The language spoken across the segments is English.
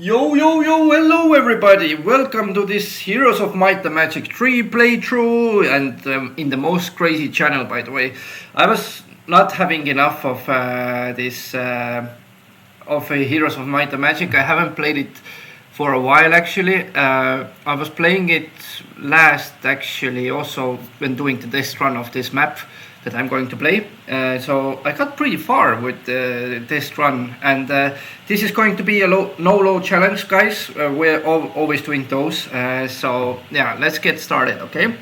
Yo, yo, yo, hello everybody! Welcome to this Heroes of Might and Magic 3 playthrough, and in the most crazy channel, by the way. I was not having enough of this Heroes of Might and Magic. I haven't played it for a while actually. I was playing it last actually also when doing the test run of this map that I'm going to play. So I got pretty far with the test run, and this is going to be a no-load challenge, guys. We're always doing those. So yeah, let's get started, okay?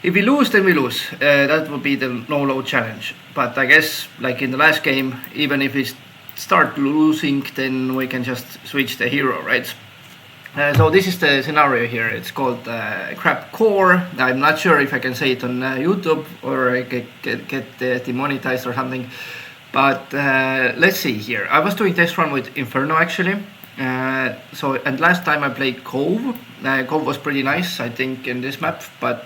If we lose, then we lose. That would be the no-load challenge. But I guess, like in the last game, even if we start losing, then we can just switch the hero, right? So this is the scenario here. It's called Crapcore. I'm not sure if I can say it on YouTube or I get demonetized or something. But let's see here. I was doing test run with Inferno actually. And last time I played Cove. Cove was pretty nice, I think, in this map. But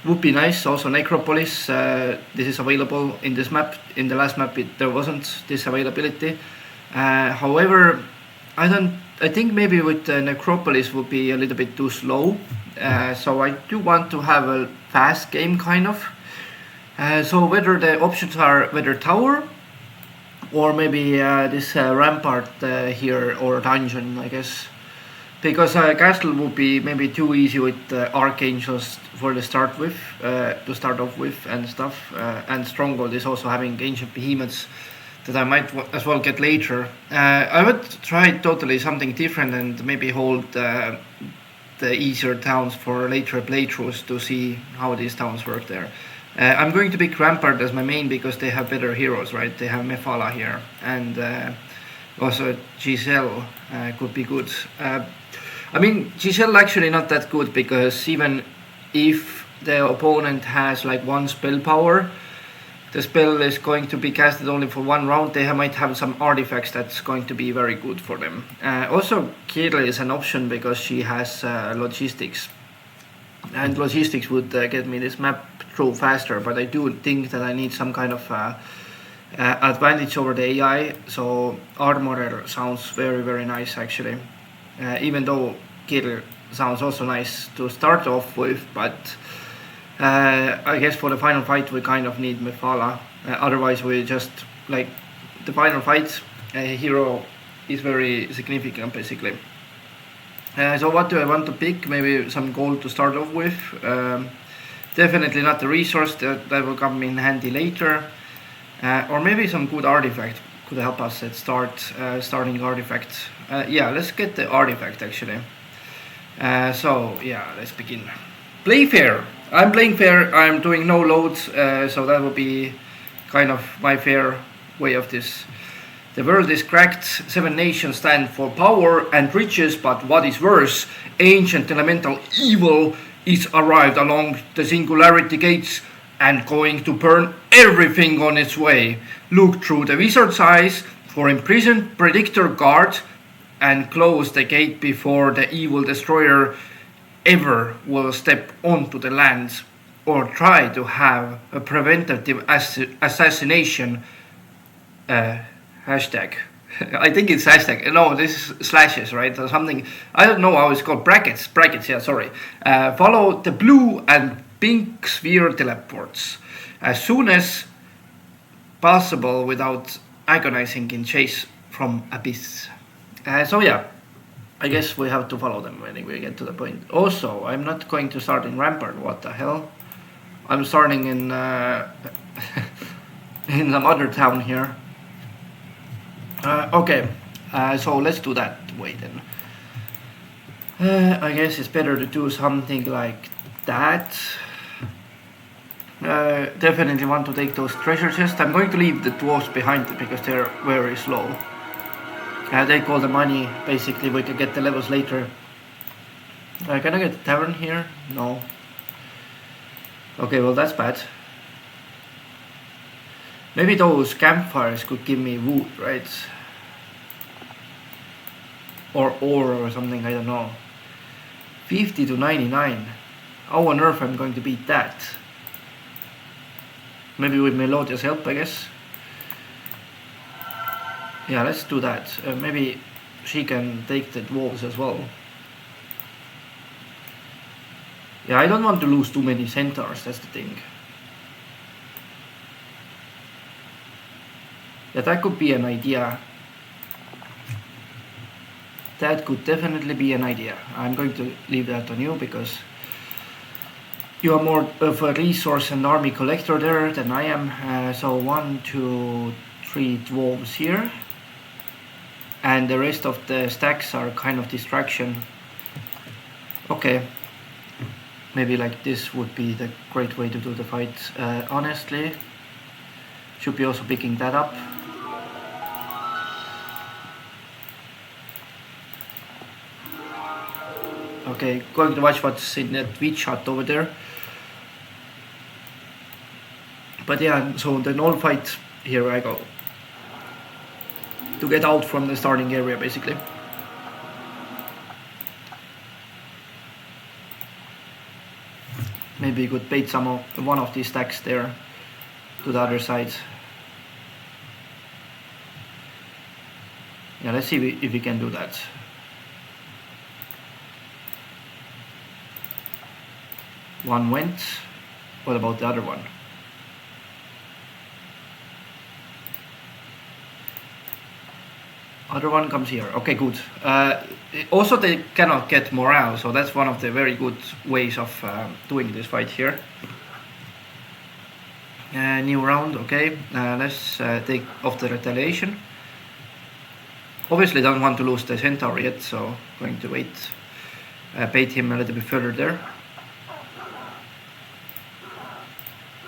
would be nice also Necropolis. This is available in this map. In the last map, there wasn't this availability. However, I think maybe with Necropolis would be a little bit too slow. So I do want to have a fast game kind of. So whether the options are whether tower or maybe this rampart here or dungeon, I guess. Because castle would be maybe too easy with archangels for the start with, to start off with and stuff. And stronghold is also having ancient behemoths that I might as well get later. I would try totally something different and maybe hold the easier towns for later playthroughs to see how these towns work there. I'm going to pick Rampart as my main because they have better heroes, right? They have Mephala here, and also Giselle could be good. I mean, Giselle actually not that good because even if the opponent has like one spell power, the spell is going to be casted only for one round. They might have some artifacts that's going to be very good for them. Also, Kira is an option because she has logistics. And logistics would get me this map through faster. But I do think that I need some kind of advantage over the AI. So Armorer sounds very, very nice actually. Even though Kira sounds also nice to start off with. But I guess for the final fight we kind of need Mephala. Otherwise we just, like, the final fight hero is very significant basically. So what do I want to pick? Maybe some gold to start off with. Definitely not the resource, that will come in handy later. Or maybe some good artifact could help us at starting artifact. Yeah, let's get the artifact actually. So yeah, let's begin. Play fair. I'm playing fair. I'm doing no loads, so that would be kind of my fair way of this. The world is cracked. 7 nations stand for power and riches, but what is worse, ancient elemental evil is arrived along the singularity gates and going to burn everything on its way. Look through the wizard's eyes for imprisoned predictor guard and close the gate before the evil destroyer ever will step onto the lands or try to have a preventative assassination. Hashtag. I think it's hashtag. No, this is slashes, right? Or something. I don't know how it's called. Brackets. Brackets, yeah, sorry. Follow the blue and pink sphere teleports as soon as possible without agonizing in chase from abyss. So yeah, I guess we have to follow them when we get to the point. Also, I'm not going to start in Rampart. What the hell? I'm starting in in some other town here. Okay, so let's do that way then. I guess it's better to do something like that. Definitely want to take those treasure chests. I'm going to leave the dwarves behind because they're very slow. Take all the money, basically we can get the levels later. Can I get a tavern here? No. Okay, well that's bad. Maybe those campfires could give me wood, right? Or ore or something, I don't know. 50 to 99. How on earth I'm going to beat that? Maybe with Melodia's help, I guess. Yeah, let's do that. Maybe she can take the dwarves as well. Yeah, I don't want to lose too many centaurs, that's the thing. Yeah, that could be an idea. That could definitely be an idea. I'm going to leave that on you because you are more of a resource and army collector there than I am. So 1, 2, 3 dwarves here. And the rest of the stacks are kind of distraction. Okay. Maybe like this would be the great way to do the fight. Honestly. Should be also picking that up. Okay, going to watch what's in that witch shot over there. But yeah, so the null fight, here I go. To get out from the starting area, basically. Maybe you could bait one of these stacks there to the other side. Yeah, let's see if we can do that. One went. What about the other one? Other one comes here. Okay, good. Also, they cannot get morale, so that's one of the very good ways of doing this fight here. New round. Okay, let's take off the retaliation. Obviously, don't want to lose the centaur yet, so going to wait. Bait him a little bit further there.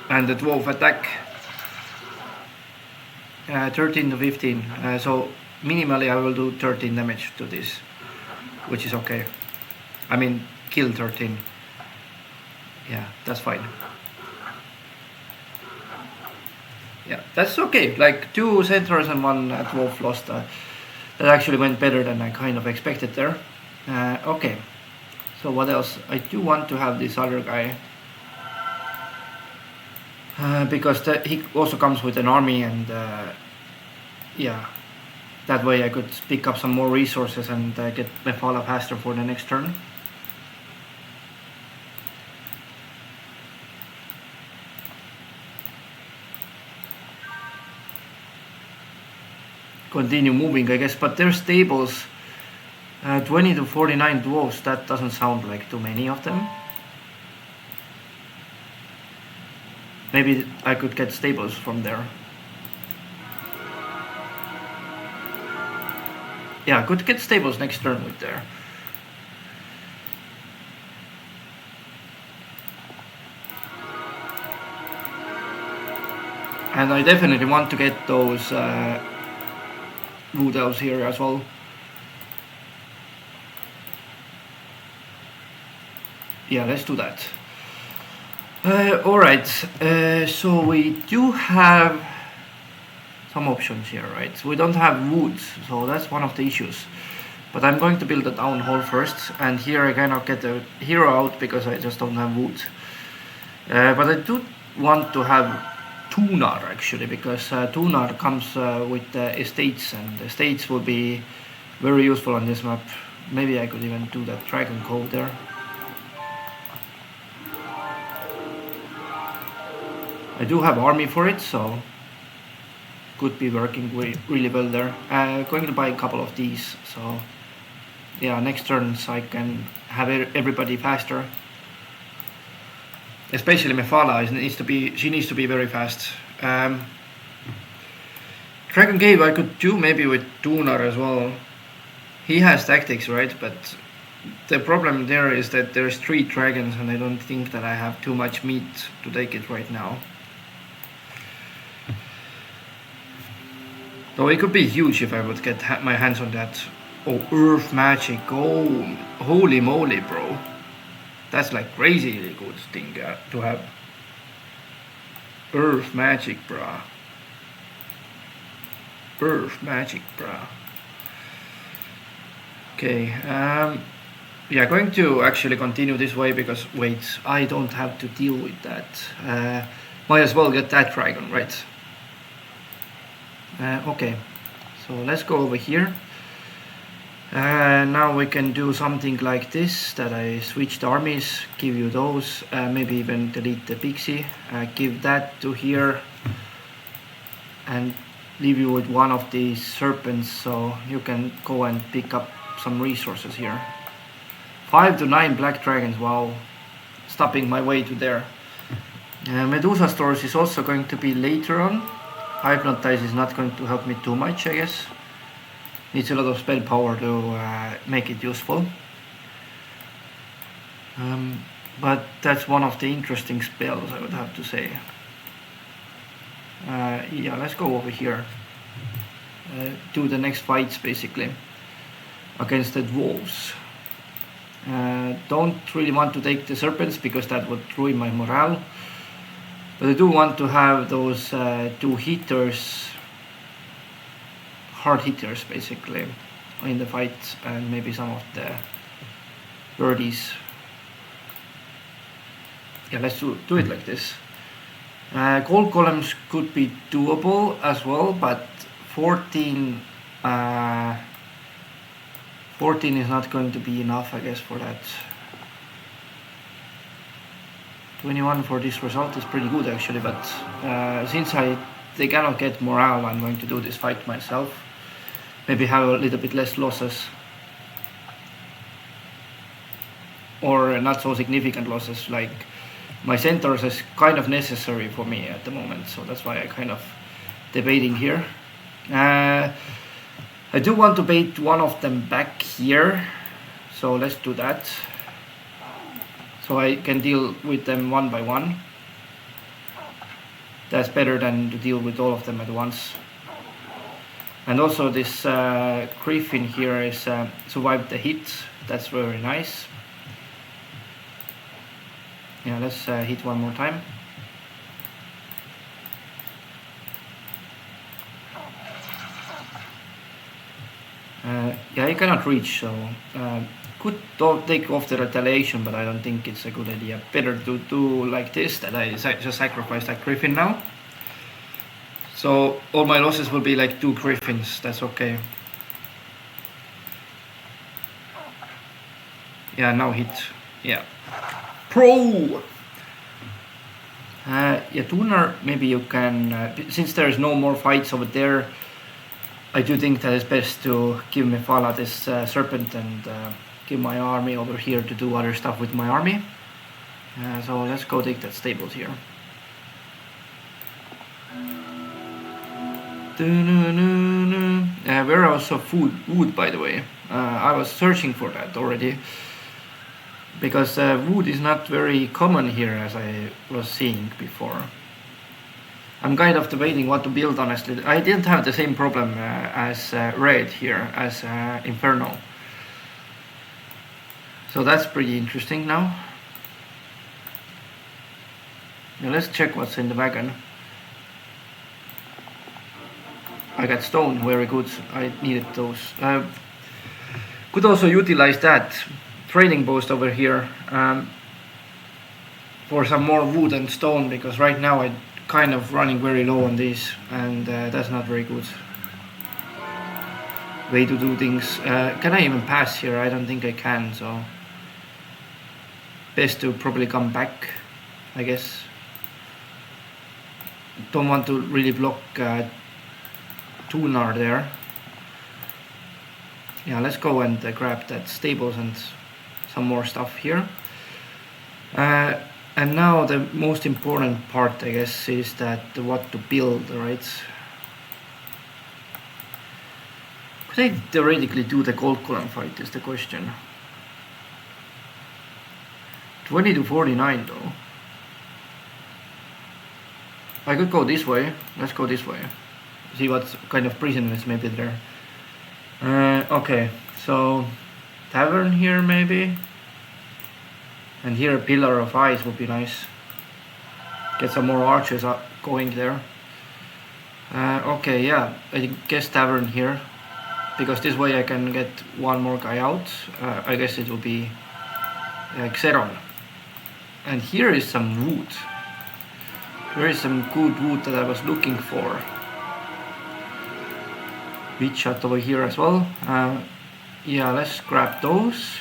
And the dwarf attack 13 to 15, so minimally I will do 13 damage to this, which is okay. I mean, kill 13. Yeah, that's fine. Yeah, that's okay. Like 2 centaurs and 1 dwarf lost. That actually went better than I kind of expected there. Okay, so what else? I do want to have this other guy. Because he also comes with an army, and yeah, that way I could pick up some more resources and get Mephala faster for the next turn. Continue moving, I guess, but their stables, 20 to 49 dwarves, that doesn't sound like too many of them. Maybe I could get stables from there. Yeah, I could get stables next turn with there. And I definitely want to get those wood elves here as well. Yeah, let's do that. Alright, so we do have some options here, right? So we don't have wood, so that's one of the issues. But I'm going to build a town hall first, and here I cannot get a hero out because I just don't have wood. But I do want to have Tunar actually, because Tunar comes with estates, and estates will be very useful on this map. Maybe I could even do that Dragon Cove there. I do have army for it, so could be working really well there. Going to buy a couple of these, so yeah, next turns I can have everybody faster. Especially Mephala she needs to be very fast. Dragon Cave I could do maybe with Tunar as well. He has tactics, right? But the problem there is that there's 3 dragons, and I don't think that I have too much meat to take it right now. Though it could be huge if I would get my hands on that. Oh, Earth Magic. Oh, holy moly, bro. That's like crazily good thing to have. Earth Magic, brah. Earth Magic, brah. Okay, yeah, going to actually continue this way because, wait, I don't have to deal with that. Might as well get that dragon, right? Okay, so let's go over here. Now we can do something like this, that I switch the armies, give you those, maybe even delete the pixie, give that to here, and leave you with one of these serpents, so you can go and pick up some resources here. 5 to 9 black dragons, wow, stopping my way to there. Medusa stores is also going to be later on. Hypnotize is not going to help me too much, I guess. Needs a lot of spell power to make it useful. But that's one of the interesting spells, I would have to say. Yeah, let's go over here. Do the next fights basically against the dwarves. Don't really want to take the serpents because that would ruin my morale. But I do want to have those 2 hitters, hard hitters basically, in the fight, and maybe some of the birdies. Yeah, let's do it like this. Gold columns could be doable as well, but 14 is not going to be enough, I guess, for that. 21 for this result is pretty good actually, but since they cannot get morale, I'm going to do this fight myself. Maybe have a little bit less losses, or not so significant losses. Like my centaurs is kind of necessary for me at the moment, so that's why I kind of debating here. I do want to bait one of them back here, so let's do that. So I can deal with them one by one. That's better than to deal with all of them at once. And also this griffin here is survived the hit. That's very nice. Yeah, let's hit one more time. Yeah, I cannot reach, so could take off the retaliation, but I don't think it's a good idea. Better to do like this, that I just sacrifice that griffin now. So all my losses will be like 2 griffins, that's okay. Yeah, now hit. Yeah. Pro! Yeah, Tuner, maybe you can, since there is no more fights over there, I do think that it's best to give Mephala this serpent and give my army over here to do other stuff with my army. So let's go take that stables here. Where also wood, by the way. I was searching for that already, because wood is not very common here, as I was seeing before. I'm kind of debating what to build, honestly. I didn't have the same problem as red here, as Inferno. So that's pretty interesting now. Now let's check what's in the wagon. I got stone, very good. I needed those. Could also utilize that trading post over here for some more wood and stone, because right now I'm kind of running very low on these, and that's not very good way to do things. Can I even pass here? I don't think I can, so best to probably come back, I guess. Don't want to really block Tunar there. Yeah, let's go and grab that stables and some more stuff here. And now the most important part, I guess, is that what to build, right? Could I theoretically do the gold column fight is the question. 20 to 49 though. I could go this way. Let's go this way. See what kind of prisoners maybe there. Okay, so tavern here maybe. And here a pillar of ice would be nice. Get some more archers going there. Okay, yeah, I guess tavern here, because this way I can get one more guy out. I guess it will be Xeron. And here is some wood. There is some good wood that I was looking for. Witch shot over here as well. Yeah, let's grab those.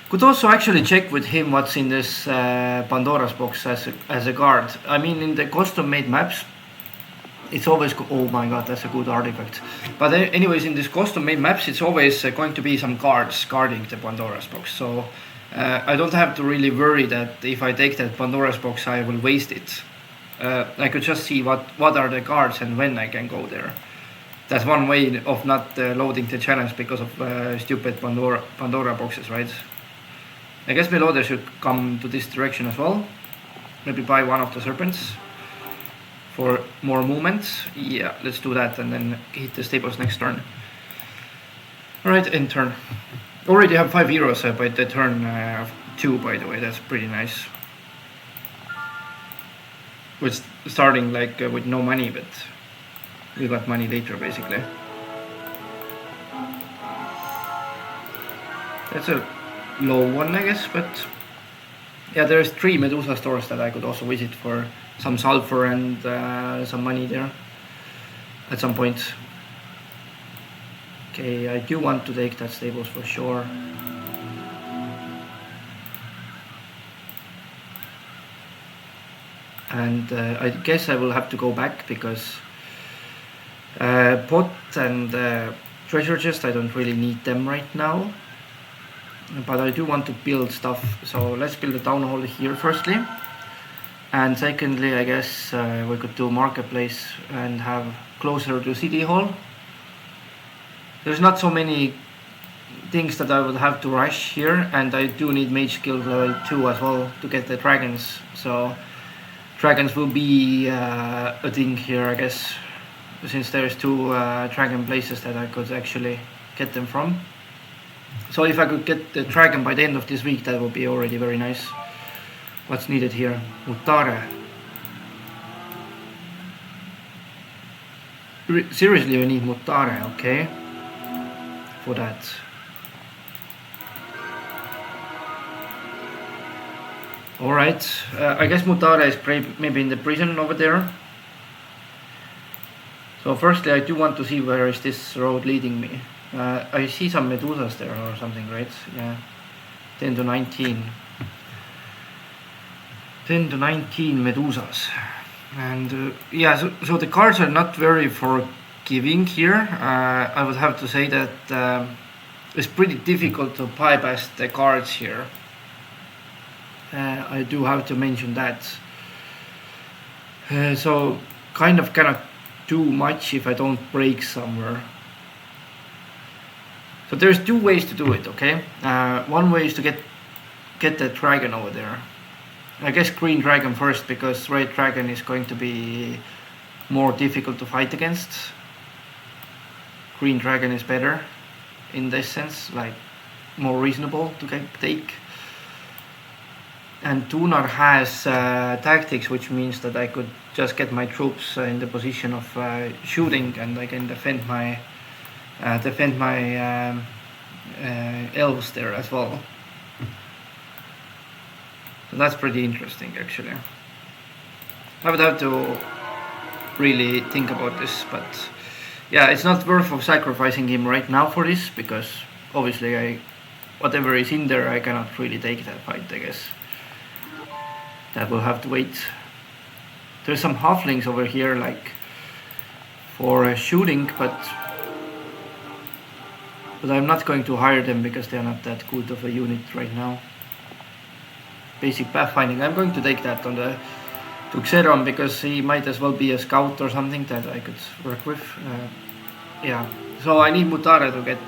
Could also actually check with him what's in this Pandora's box as a guard. I mean, in the custom made maps, it's always oh my god, that's a good artifact. But anyways, in this custom made maps, it's always going to be some guards guarding the Pandora's box. So I don't have to really worry that if I take that Pandora's box, I will waste it. I could just see what are the guards and when I can go there. That's one way of not loading the challenge because of stupid Pandora boxes, right? I guess Melode should come to this direction as well. Maybe buy one of the serpents for more movement. Yeah, let's do that and then hit the stables next turn. Alright, end turn. Already have 5 heroes by the turn 2, by the way. That's pretty nice. We're starting like with no money, but we got money later basically. That's a low one, I guess, but yeah, there's 3 Medusa stores that I could also visit for some sulfur and some money there at some point. Okay, I do want to take that stables for sure. And I guess I will have to go back because pot and treasure chest, I don't really need them right now. But I do want to build stuff, so let's build a town hall here firstly. And secondly, I guess we could do marketplace and have closer to city hall. There's not so many things that I would have to rush here, and I do need mage skill level 2 as well to get the dragons. So dragons will be a thing here, I guess, since there's 2 dragon places that I could actually get them from. So if I could get the dragon by the end of this week, that would be already very nice. What's needed here? Mutare. Seriously, we need Mutare, okay? For that. Alright, I guess Mutare is maybe in the prison over there. So firstly, I do want to see where is this road leading me. I see some Medusas there or something, right? Yeah. 10 to 19. 10 to 19 Medusas. And yeah, so the cards are not very forgiving here. I would have to say that it's pretty difficult to bypass the cards here. I do have to mention that. So kind of cannot do much if I don't break somewhere. So there's 2 ways to do it, okay? One way is to get the dragon over there. I guess green dragon first, because red dragon is going to be more difficult to fight against. Green dragon is better in this sense, like more reasonable to take. And Tunar has tactics, which means that I could just get my troops in the position of shooting, and I can defend my elves there as well. So that's pretty interesting, actually. I would have to really think about this, but yeah, it's not worth of sacrificing him right now for this, because obviously whatever is in there, I cannot really take that fight, I guess. That will have to wait. There's some halflings over here, like for shooting, but I'm not going to hire them because they're not that good of a unit right now. Basic pathfinding, I'm going to take that on the to Xeron because he might as well be a scout or something that I could work with. Yeah, so I need Mutare to get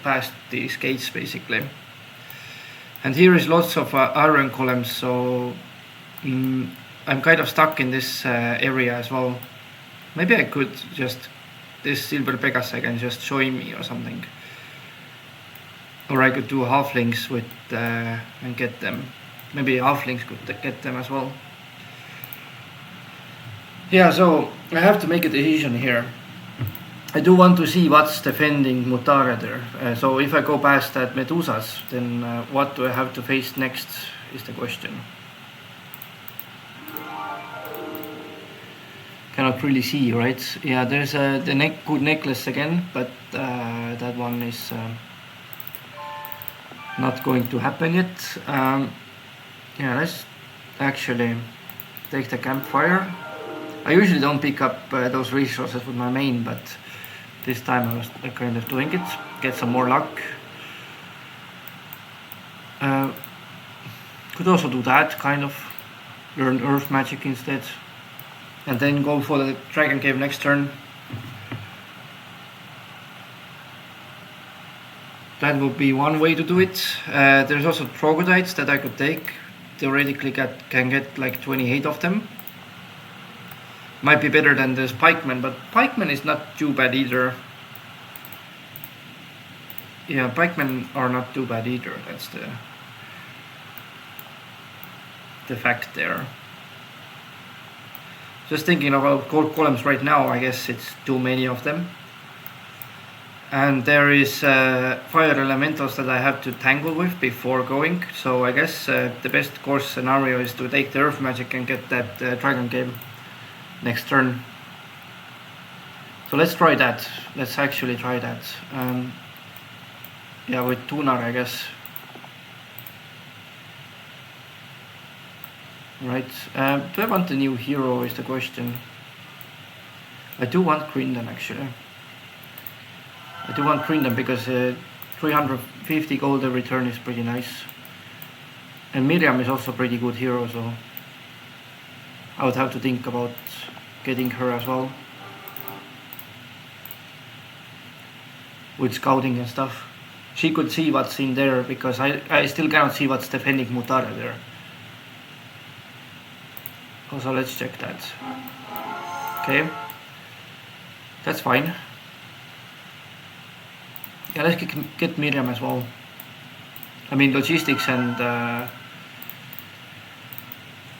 past these gates basically. And here is lots of iron columns, so I'm kind of stuck in this area as well. Maybe I could just, this silver Pegasus can just join me or something. Or I could do halflings with and get them. Maybe halflings could get them as well. Yeah, so I have to make a decision here. I do want to see what's defending Mutare there. So if I go past that Medusas, then what do I have to face next is the question. cannot really see, right? Yeah, there's the good necklace again, but that one is not going to happen yet. Yeah, let's actually take the campfire. I usually don't pick up those resources with my main, but this time I was kind of doing it. Get some more luck. Could also do that, kind of. Learn earth magic instead. And then go for the dragon cave next turn. That would be one way to do it. There's also troglodytes that I could take. Theoretically can get like 28 of them. Might be better than the pikemen, but pikemen is not too bad either. Yeah, pikemen are not too bad either. That's the fact there. Just thinking about gold columns right now, I guess it's too many of them. And there is fire elementals that I have to tangle with before going. So I guess the best course scenario is to take the earth magic and get that dragon game next turn. So let's try that. Let's actually try that. Yeah, with Tunar, I guess. Right. Do I want a new hero is the question. I do want Grindon actually. I do want Grindon because 350 gold every turn is pretty nice. And Miriam is also a pretty good hero, so I would have to think about getting her as well. With scouting and stuff. She could see what's in there because I still cannot see what's defending Mutare there. Also, let's check that. Okay. That's fine. Yeah, let's get Miriam as well. I mean, logistics and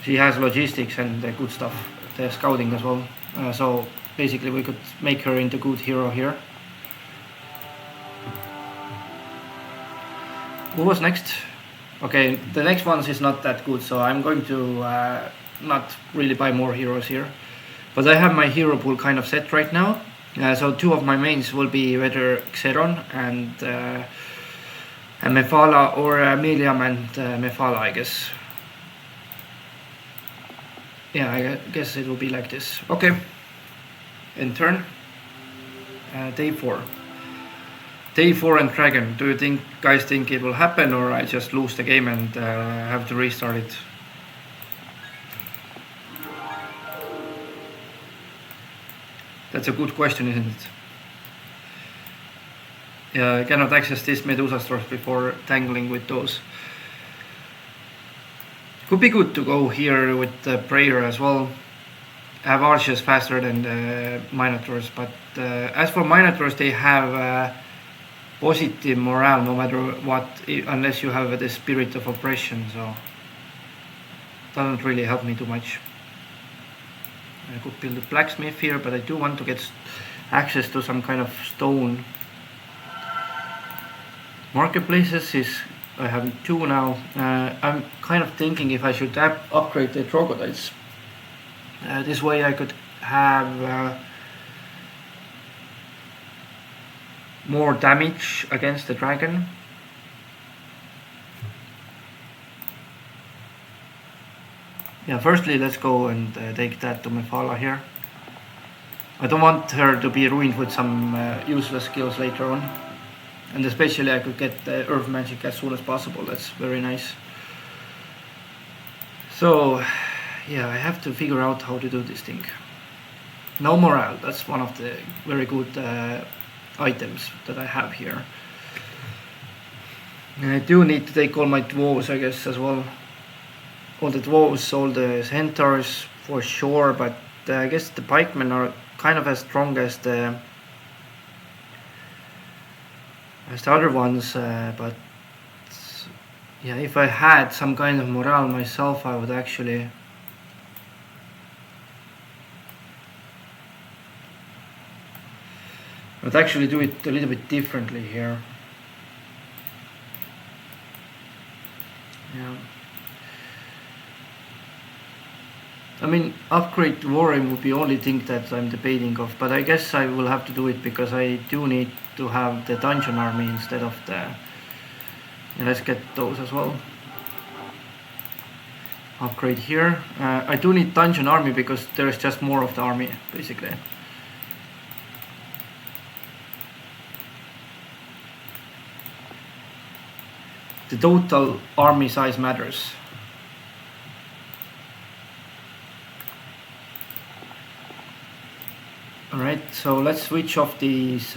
she has logistics and good stuff. The scouting as well. So basically, we could make her into good hero here. Who was next? Okay, the next one is not that good, so I'm going to not really buy more heroes here. But I have my hero pool kind of set right now. So two of my mains will be either Xeron and Mephala, or Miriam and Mephala, I guess. Yeah, I guess it will be like this. Okay. In turn. Day 4. Day 4 and Dragon. Do you guys think it will happen, or I just lose the game and have to restart it? That's a good question, isn't it? Yeah, I cannot access this Medusa stores before tangling with those. Could be good to go here with the Prayer as well. Have archers faster than the Minotaurs, but as for Minotaurs, they have positive morale no matter what, unless you have the Spirit of Oppression, so doesn't really help me too much. I could build a blacksmith here, but I do want to get access to some kind of stone. Marketplaces is, I have 2 now. I'm kind of thinking if I should upgrade the troglodytes. This way I could have more damage against the dragon. Yeah, firstly let's go and take that to Mephala here. I don't want her to be ruined with some useless skills later on. And especially I could get the earth magic as soon as possible. That's very nice. So yeah, I have to figure out how to do this thing. No morale, that's one of the very good items that I have here. And I do need to take all my dwarves, I guess, as well. All the dwarves, all the centaurs for sure, but I guess the pikemen are kind of as strong as the other ones, but yeah, if I had some kind of morale myself, I would actually do it a little bit differently here. Yeah. I mean, upgrade to Warren would be the only thing that I'm debating of, but I guess I will have to do it because I do need to have the dungeon army instead of the... Yeah, let's get those as well. Upgrade here. I do need dungeon army because there's just more of the army, basically. The total army size matters. Alright, so let's switch off these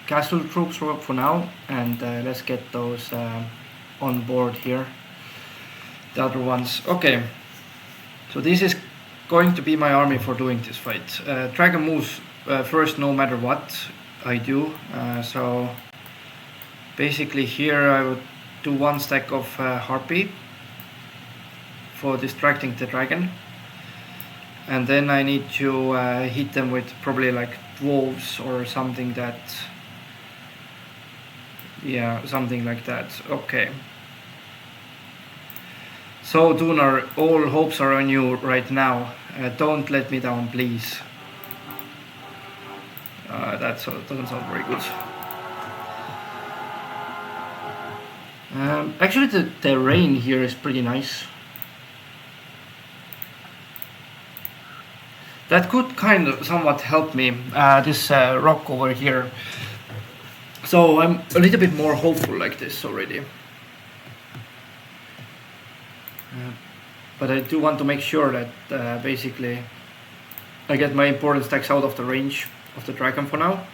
castle troops for now, and let's get those on board here. The other ones. Okay, so this is going to be my army for doing this fight. Dragon moves first no matter what I do, so basically here I would do one stack of harpy for distracting the dragon. And then I need to hit them with probably like dwarves or something that... Yeah, something like that. Okay. So Dunar, all hopes are on you right now. Don't let me down, please. That doesn't sound very good. Actually the terrain here is pretty nice. That could kind of somewhat help me, this rock over here. So I'm a little bit more hopeful like this already. But I do want to make sure that basically I get my important stacks out of the range of the dragon for now.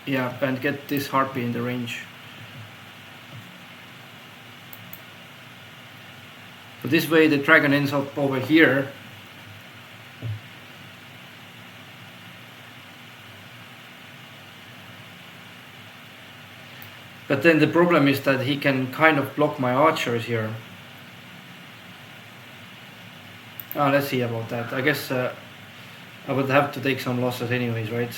Yeah, and get this harpy in the range. So this way the dragon ends up over here. But then the problem is that he can kind of block my archers here. Let's see about that. I guess I would have to take some losses anyways, right?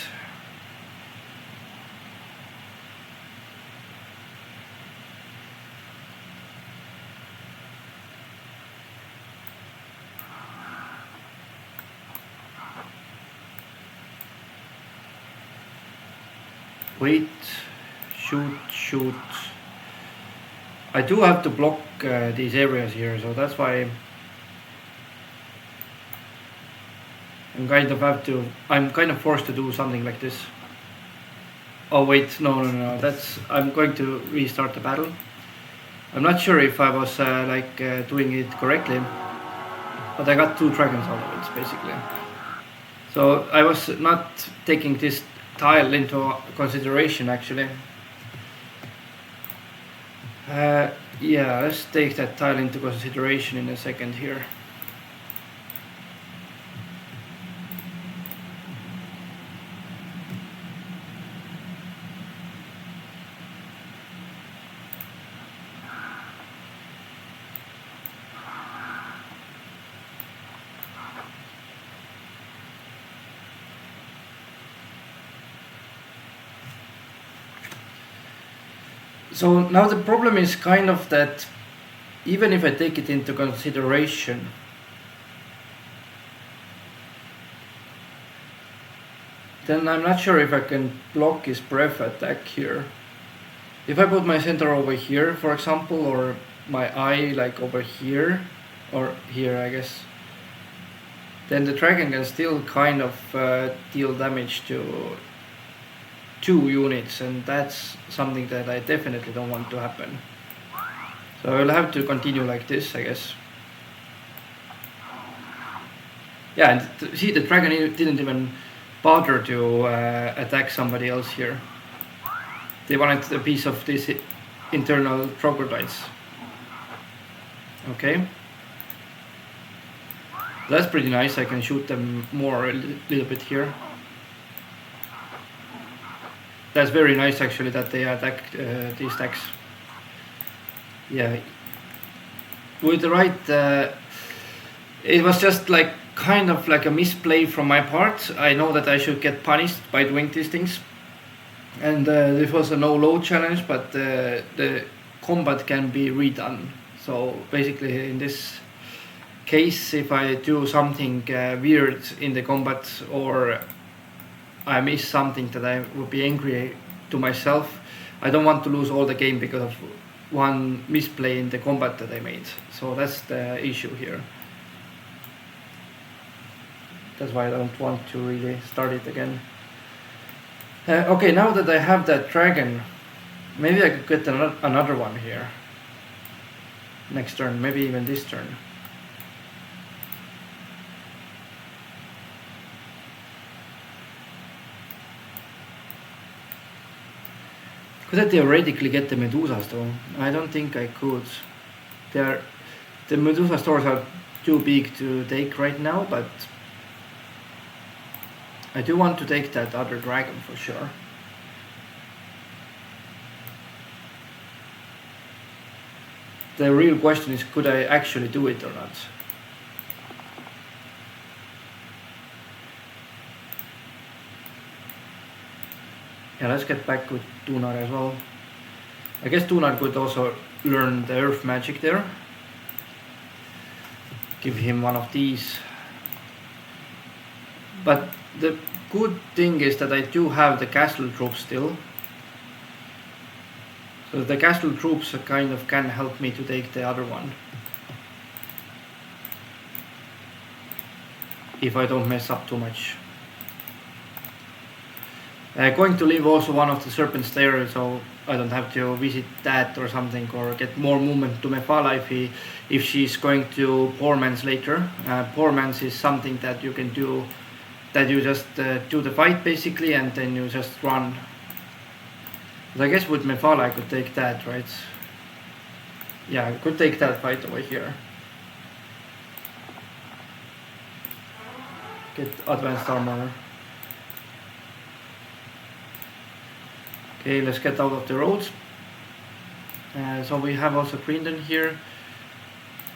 Wait, shoot. I do have to block these areas here, so that's why I'm kind of forced to do something like this. Oh wait, no, I'm going to restart the battle. I'm not sure if I was doing it correctly, but I got 2 dragons out of it, basically. So I was not taking this tile into consideration, actually. Yeah, let's take that tile into consideration in a second here. So now the problem is kind of that even if I take it into consideration, then I'm not sure if I can block his breath attack here. If I put my center over here, for example, or my eye like over here, or here I guess, then the dragon can still kind of deal damage to 2 units, and that's something that I definitely don't want to happen. So I'll have to continue like this, I guess. Yeah, and see, the dragon didn't even bother to attack somebody else here. They wanted a piece of this internal troglodytes. Okay. That's pretty nice. I can shoot them more a little bit here. That's very nice actually that they attacked these stacks. Yeah. With the right... it was just like kind of like a misplay from my part. I know that I should get punished by doing these things. And this was a no-load challenge, but the combat can be redone. So basically in this case, if I do something weird in the combat or I miss something that I would be angry to myself, I don't want to lose all the game because of one misplay in the combat that I made. So that's the issue here. That's why I don't want to really start it again. Okay, now that I have that dragon, maybe I could get another one here. Next turn, maybe even this turn. Could I theoretically get the Medusas though? I don't think I could. The Medusa stores are too big to take right now, but I do want to take that other dragon for sure. The real question is, could I actually do it or not? Yeah, let's get back with Tunar as well. I guess Tunar could also learn the earth magic there. Give him one of these. But the good thing is that I do have the castle troops still. So the castle troops kind of can help me to take the other one. If I don't mess up too much. Going to leave also one of the serpents there, so I don't have to visit that or something, or get more movement to Mephala if she's going to Poor Man's later. Poor Man's is something that you can do, that you just do the fight basically and then you just run. But I guess with Mephala I could take that, right? Yeah, I could take that fight over here. Get advanced armor. Okay, let's get out of the roads. So we have also Grindon here.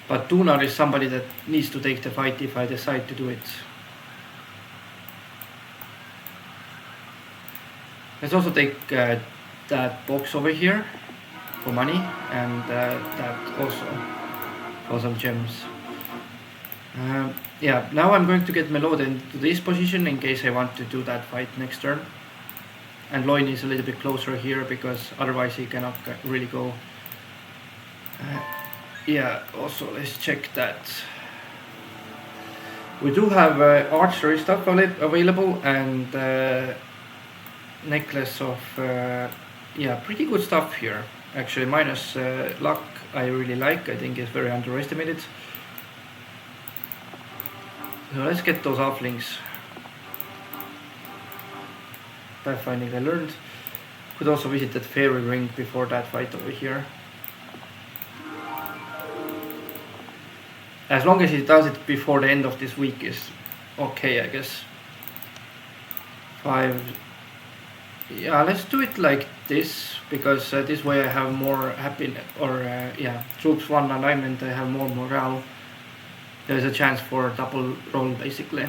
But Tunar is somebody that needs to take the fight if I decide to do it. Let's also take that box over here for money, and that also for some gems. Yeah, now I'm going to get Melode into this position in case I want to do that fight next turn. And Loin is a little bit closer here because otherwise he cannot really go. Yeah, also let's check that. We do have archery stuff available and necklace of yeah, pretty good stuff here. Actually, minus luck I really like. I think it's very underestimated. So let's get those halflings. Pathfinding I learned. Could also visit that fairy ring before that fight over here. As long as he does it before the end of this week is okay, I guess. 5. Yeah, let's do it like this, because this way I have more happiness, or yeah, troops 1 alignment, I have more morale. There's a chance for a double roll basically.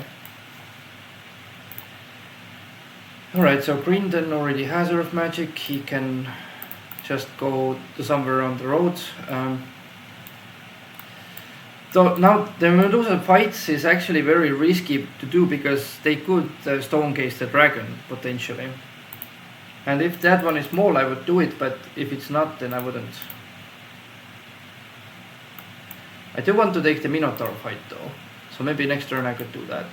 Alright, so Grindon already has earth magic, he can just go to somewhere on the roads. So now the Medusa fights is actually very risky to do because they could stone case the dragon potentially. And if that one is small I would do it, but if it's not then I wouldn't. I do want to take the Minotaur fight though, so maybe next turn I could do that.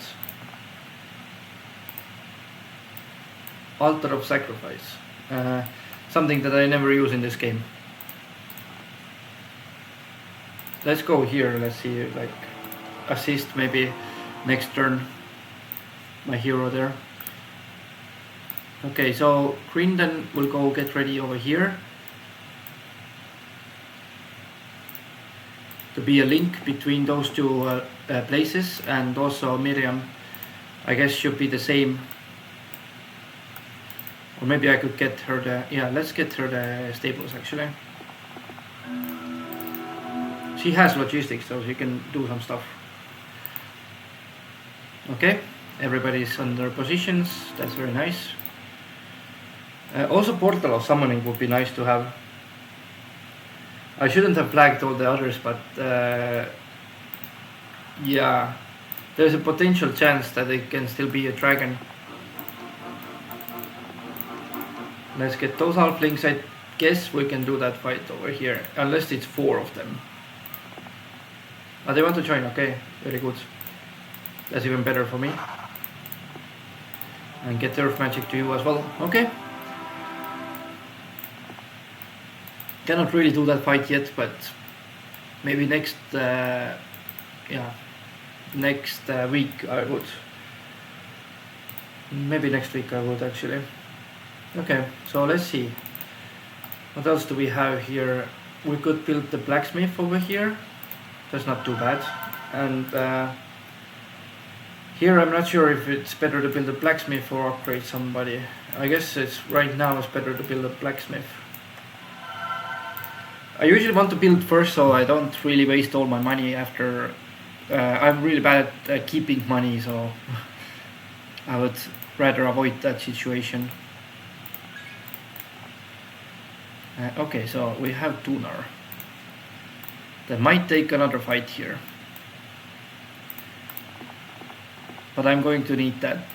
Altar of Sacrifice, something that I never use in this game. Let's go here, let's see, like assist maybe next turn my hero there. Okay, so Grindon will go get ready over here to be a link between those two places, and also Miriam I guess should be the same. Or maybe I could get her the, yeah, let's get her the stables actually. She has logistics so she can do some stuff. Okay, everybody's on their positions, that's very nice. Also Portal of Summoning would be nice to have. I shouldn't have flagged all the others, but yeah, there's a potential chance that it can still be a dragon. Let's get those halflings. I guess we can do that fight over here, unless it's 4 of them. Oh, they want to join, okay, very good. That's even better for me. And get earth magic to you as well, okay. Cannot really do that fight yet, but maybe next, next week I would. Maybe next week I would actually. Okay, so let's see. What else do we have here? We could build the blacksmith over here. That's not too bad. And here I'm not sure if it's better to build a blacksmith or upgrade somebody. I guess right now it's better to build a blacksmith. I usually want to build first so I don't really waste all my money after. I'm really bad at keeping money, so I would rather avoid that situation. Okay, so we have Tunar. That might take another fight here. But I'm going to need that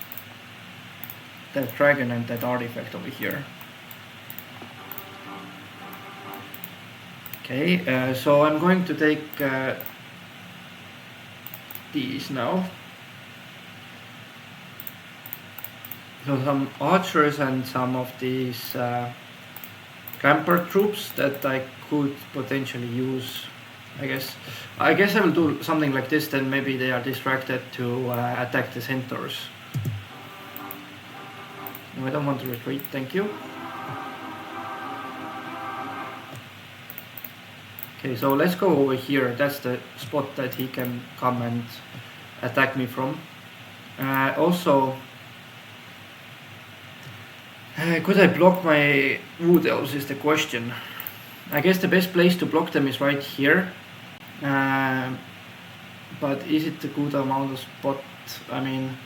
dragon and that artifact over here. Okay, so I'm going to take these now. So some archers and some of these rampart troops that I could potentially use. I guess I will do something like this, then maybe they are distracted to attack the centaurs. No, I don't want to retreat, thank you. Okay, so let's go over here. That's the spot that he can come and attack me from. Also, could I block my wood elves is the question. I guess the best place to block them is right here. But is it a good amount of spot? I mean,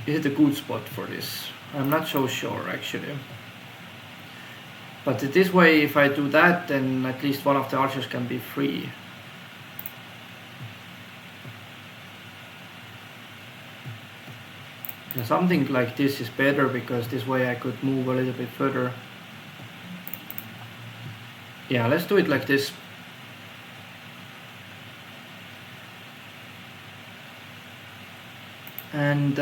is it a good spot for this? I'm not so sure actually. But this way, if I do that, then at least one of the archers can be free. And something like this is better because this way I could move a little bit further. Yeah, let's do it like this. And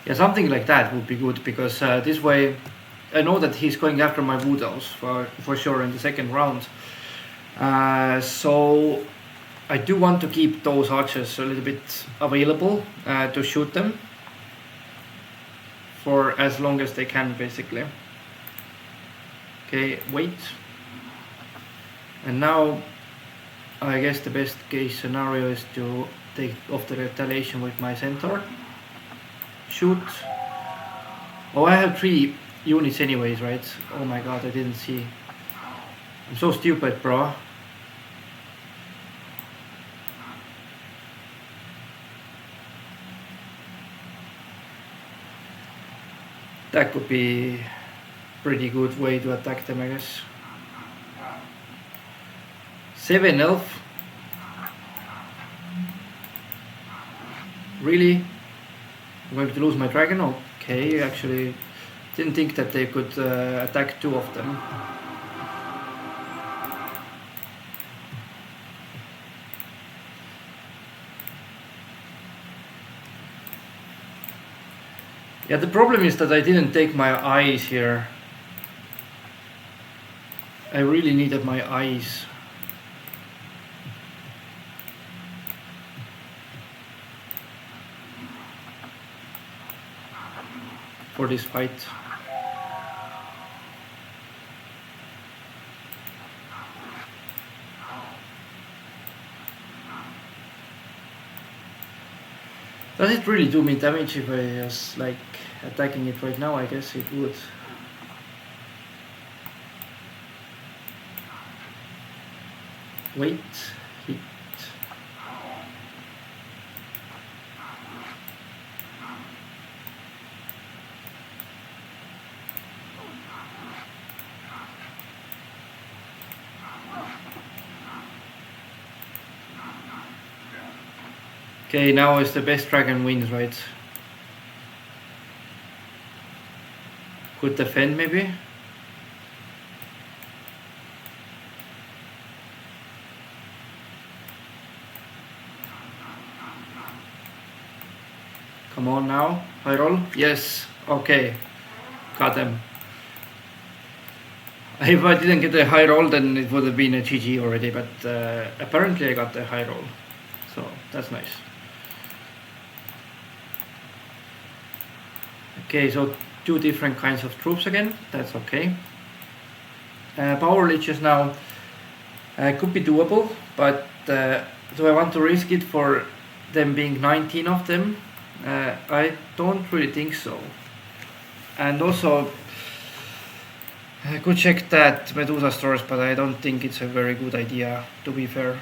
yeah, something like that would be good because this way I know that he's going after my wood elves for sure in the second round. So I do want to keep those archers a little bit available to shoot them for as long as they can, basically. Okay, wait. And now I guess the best case scenario is to take off the retaliation with my centaur. Shoot. Oh, I have 3 units anyways, right? Oh my god, I didn't see. I'm so stupid, bro. That could be pretty good way to attack them, I guess. 7 elf. Really? I'm going to lose my dragon? Okay, actually didn't think that they could attack 2 of them. Yeah, the problem is that I didn't take my eyes here. I really needed my eyes. For this fight. Does it really do me damage if I was like attacking it right now? I guess it would. Wait, hit. Okay, now is the best dragon wins, right? Could defend maybe? Come on now, high roll. Yes, okay, got them. If I didn't get a high roll, then it would have been a GG already, but apparently I got the high roll, so that's nice. Okay, so 2 different kinds of troops again, that's okay. Power leeches now could be doable, but do I want to risk it for them being 19 of them? I don't really think so. And also, I could check that Medusa stores, but I don't think it's a very good idea, to be fair.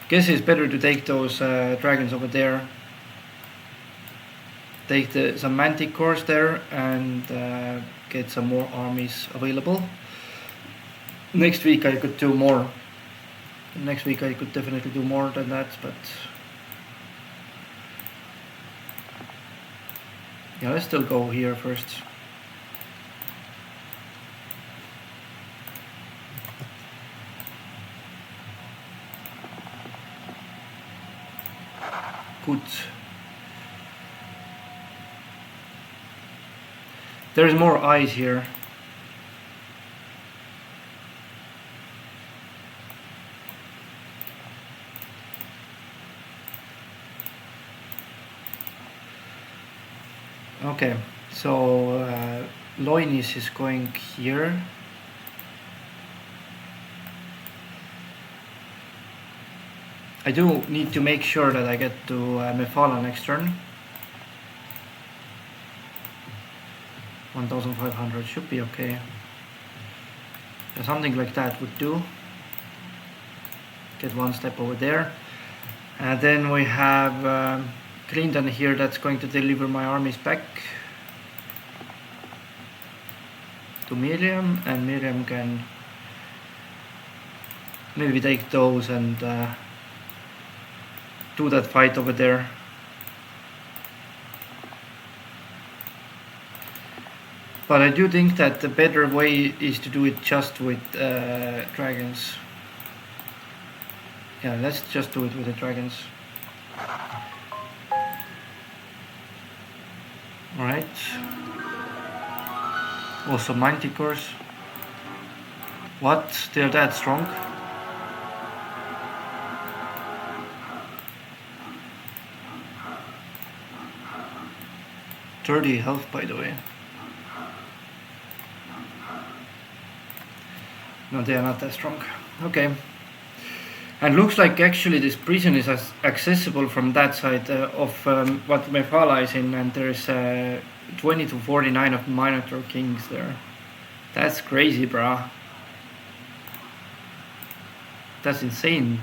Guess it's better to take those dragons over there. Take some manticores there and get some more armies available. Next week I could do more. Next week I could definitely do more than that, but yeah, let's still go here first. Good. There's more eyes here. Okay, so Loinis is going here. I do need to make sure that I get to Mephala next turn. 1500 should be okay. Something like that would do. Get 1 step over there. And then we have Clinton here that's going to deliver my armies back to Miriam, and Miriam can maybe take those and do that fight over there. But I do think that the better way is to do it just with dragons. Yeah, let's just do it with the dragons. Alright. Also manticores. What? They're that strong? .30 health, by the way. No, they are not that strong. Okay. And looks like actually this prison is accessible from that side of what Mephala is in, and there's 20 to 49 of Minotaur Kings there. That's crazy, brah. That's insane.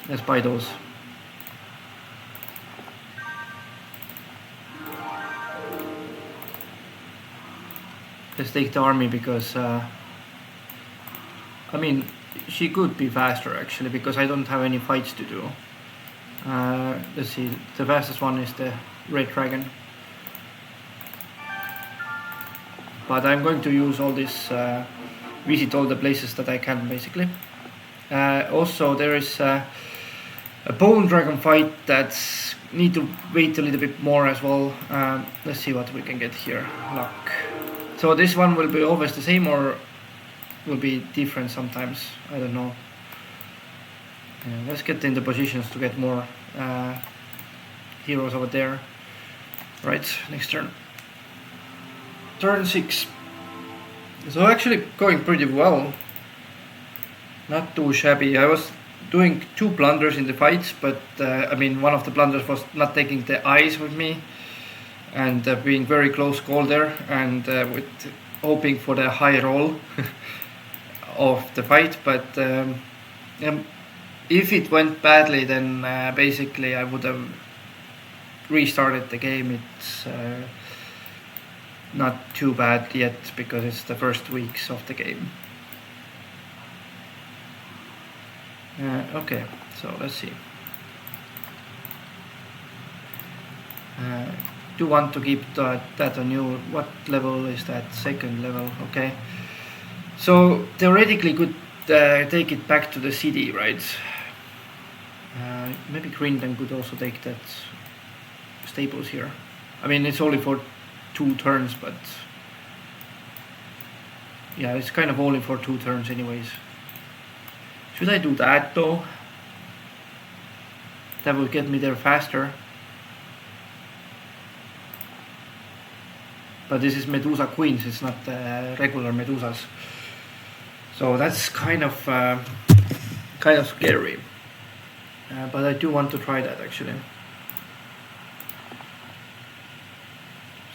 Let's buy those. Let's take the army because I mean, she could be faster actually, because I don't have any fights to do. Let's see, the fastest one is the Red Dragon. But I'm going to use all this, visit all the places that I can basically. Also there is a Bone Dragon fight that's need to wait a little bit more as well. Let's see what we can get here. Luck. So this one will be always the same or will be different sometimes, I don't know. Let's get in the positions to get more heroes over there. Right, next turn. Turn 6. So actually going pretty well. Not too shabby. I was doing 2 blunders in the fights, but I mean one of the blunders was not taking the eyes with me and being very close call there, and with hoping for the high roll of the fight, but if it went badly, then basically I would have restarted the game. It's not too bad yet because it's the first weeks of the game. Okay, so let's see. Do want to keep that on you. What level is that? Second level, okay. So theoretically could take it back to the city, right? Maybe Greenland could also take that staples here. I mean, it's only for 2 turns, but yeah, it's kind of only for 2 turns anyways. Should I do that though? That will get me there faster. But this is Medusa Queens, it's not regular Medusas. So that's kind of scary. But I do want to try that actually.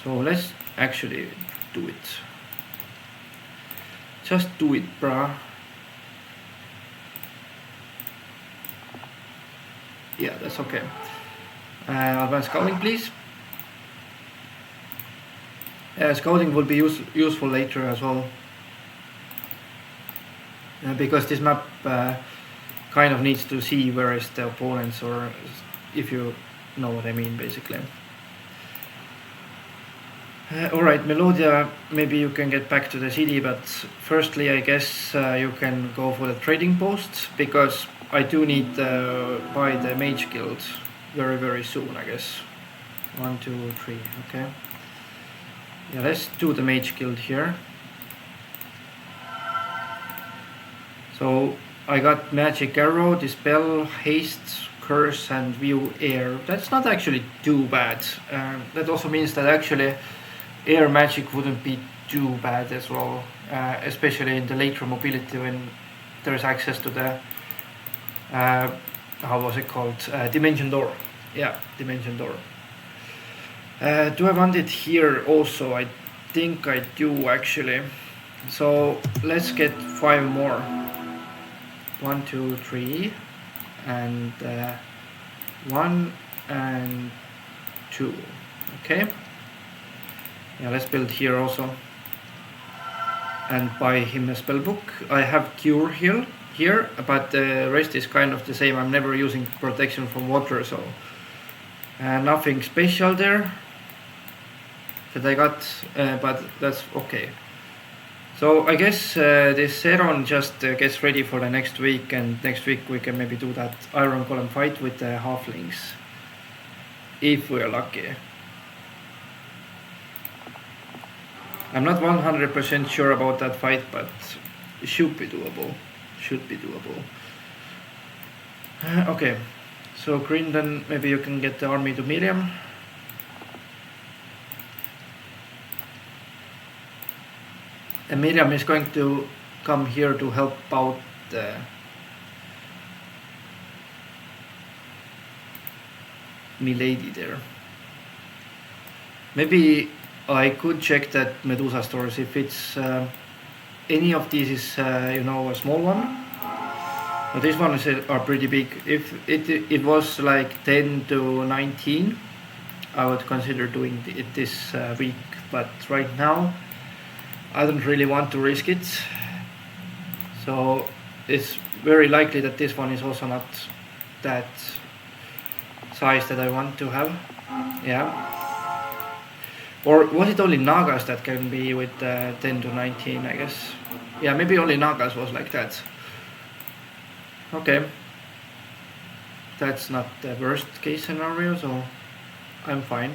So let's actually do it. Just do it, bruh. Yeah, that's okay. Advanced scouting, please. Scouting will be useful later as well. Because this map kind of needs to see where is the opponents, or if you know what I mean, basically. Alright, Melodia, maybe you can get back to the city, but firstly I guess you can go for the trading posts, because I do need to buy the mage guild very very soon, I guess. 1, 2, 3, okay. Yeah, let's do the mage guild here. So I got magic arrow, dispel, haste, curse and view air. That's not actually too bad. That also means that actually air magic wouldn't be too bad as well, especially in the later mobility when there's access to the how was it called, dimension door. Yeah, dimension door. Do I want it here also? I think I do actually. So let's get 5 more. 1, 2, 3 and 1 and 2. Okay. Yeah, let's build here also and buy him a spell book. I have cure here, but the rest is kind of the same. I'm never using protection from water, so nothing special there that I got, but that's okay. So I guess this Zeron just gets ready for the next week, and next week we can maybe do that Iron Golem fight with the halflings, if we are lucky. I'm not 100% sure about that fight, but it should be doable. Okay, so Grindon, maybe you can get the army to Miriam. And Miriam is going to come here to help out the milady there. Maybe I could check that Medusa stores if it's any of these is you know, a small one. But these ones are pretty big. If it was like 10 to 19, I would consider doing it this week. But right now, I don't really want to risk it. So it's very likely that this one is also not that size that I want to have. Yeah. Or was it only Nagas that can be with 10 to 19, I guess? Yeah, maybe only Nagas was like that. Okay. That's not the worst case scenario, so I'm fine.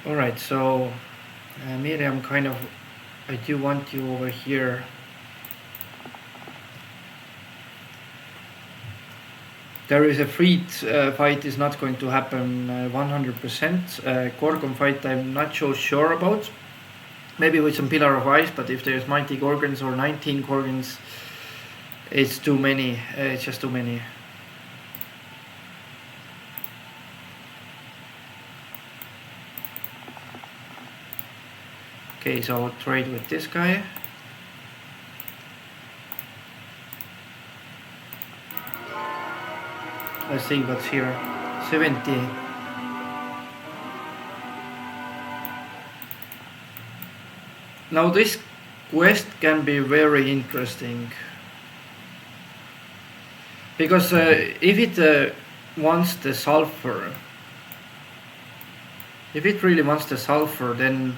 Alright, so Miriam, kind of, I do want you over here. There is a Freed fight is not going to happen 100%. Gorgon fight I'm not so sure about. Maybe with some Pillar of Ice, but if there's Mighty Gorgons or 19 Gorgons, it's too many. It's just too many. Okay, so I'll trade with this guy. Let's see what's here. 70. Now this quest can be very interesting. Because if it wants the sulfur, if it really wants the sulfur, then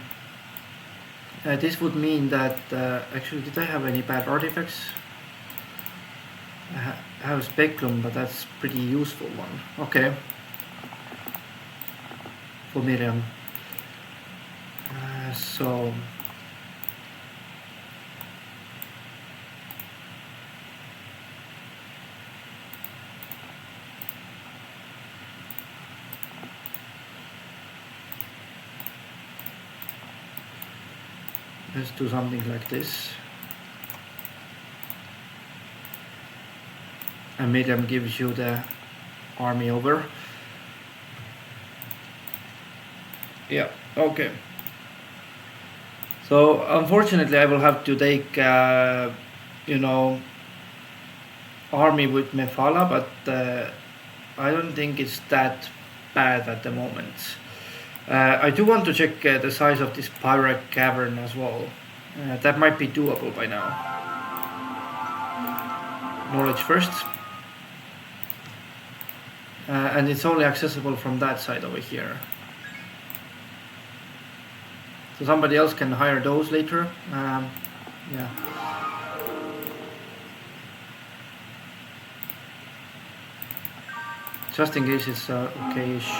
this would mean that actually, did I have any bad artifacts? I have speculum, but that's pretty useful one. Okay, for Miriam. So let's do something like this. And Miriam gives you the army over. Yeah, okay. So unfortunately I will have to take you know, army with Mephala, but I don't think it's that bad at the moment. I do want to check the size of this pirate cavern as well. That might be doable by now. Knowledge first. And it's only accessible from that side over here. So somebody else can hire those later. Yeah. Just in case it's okay-ish.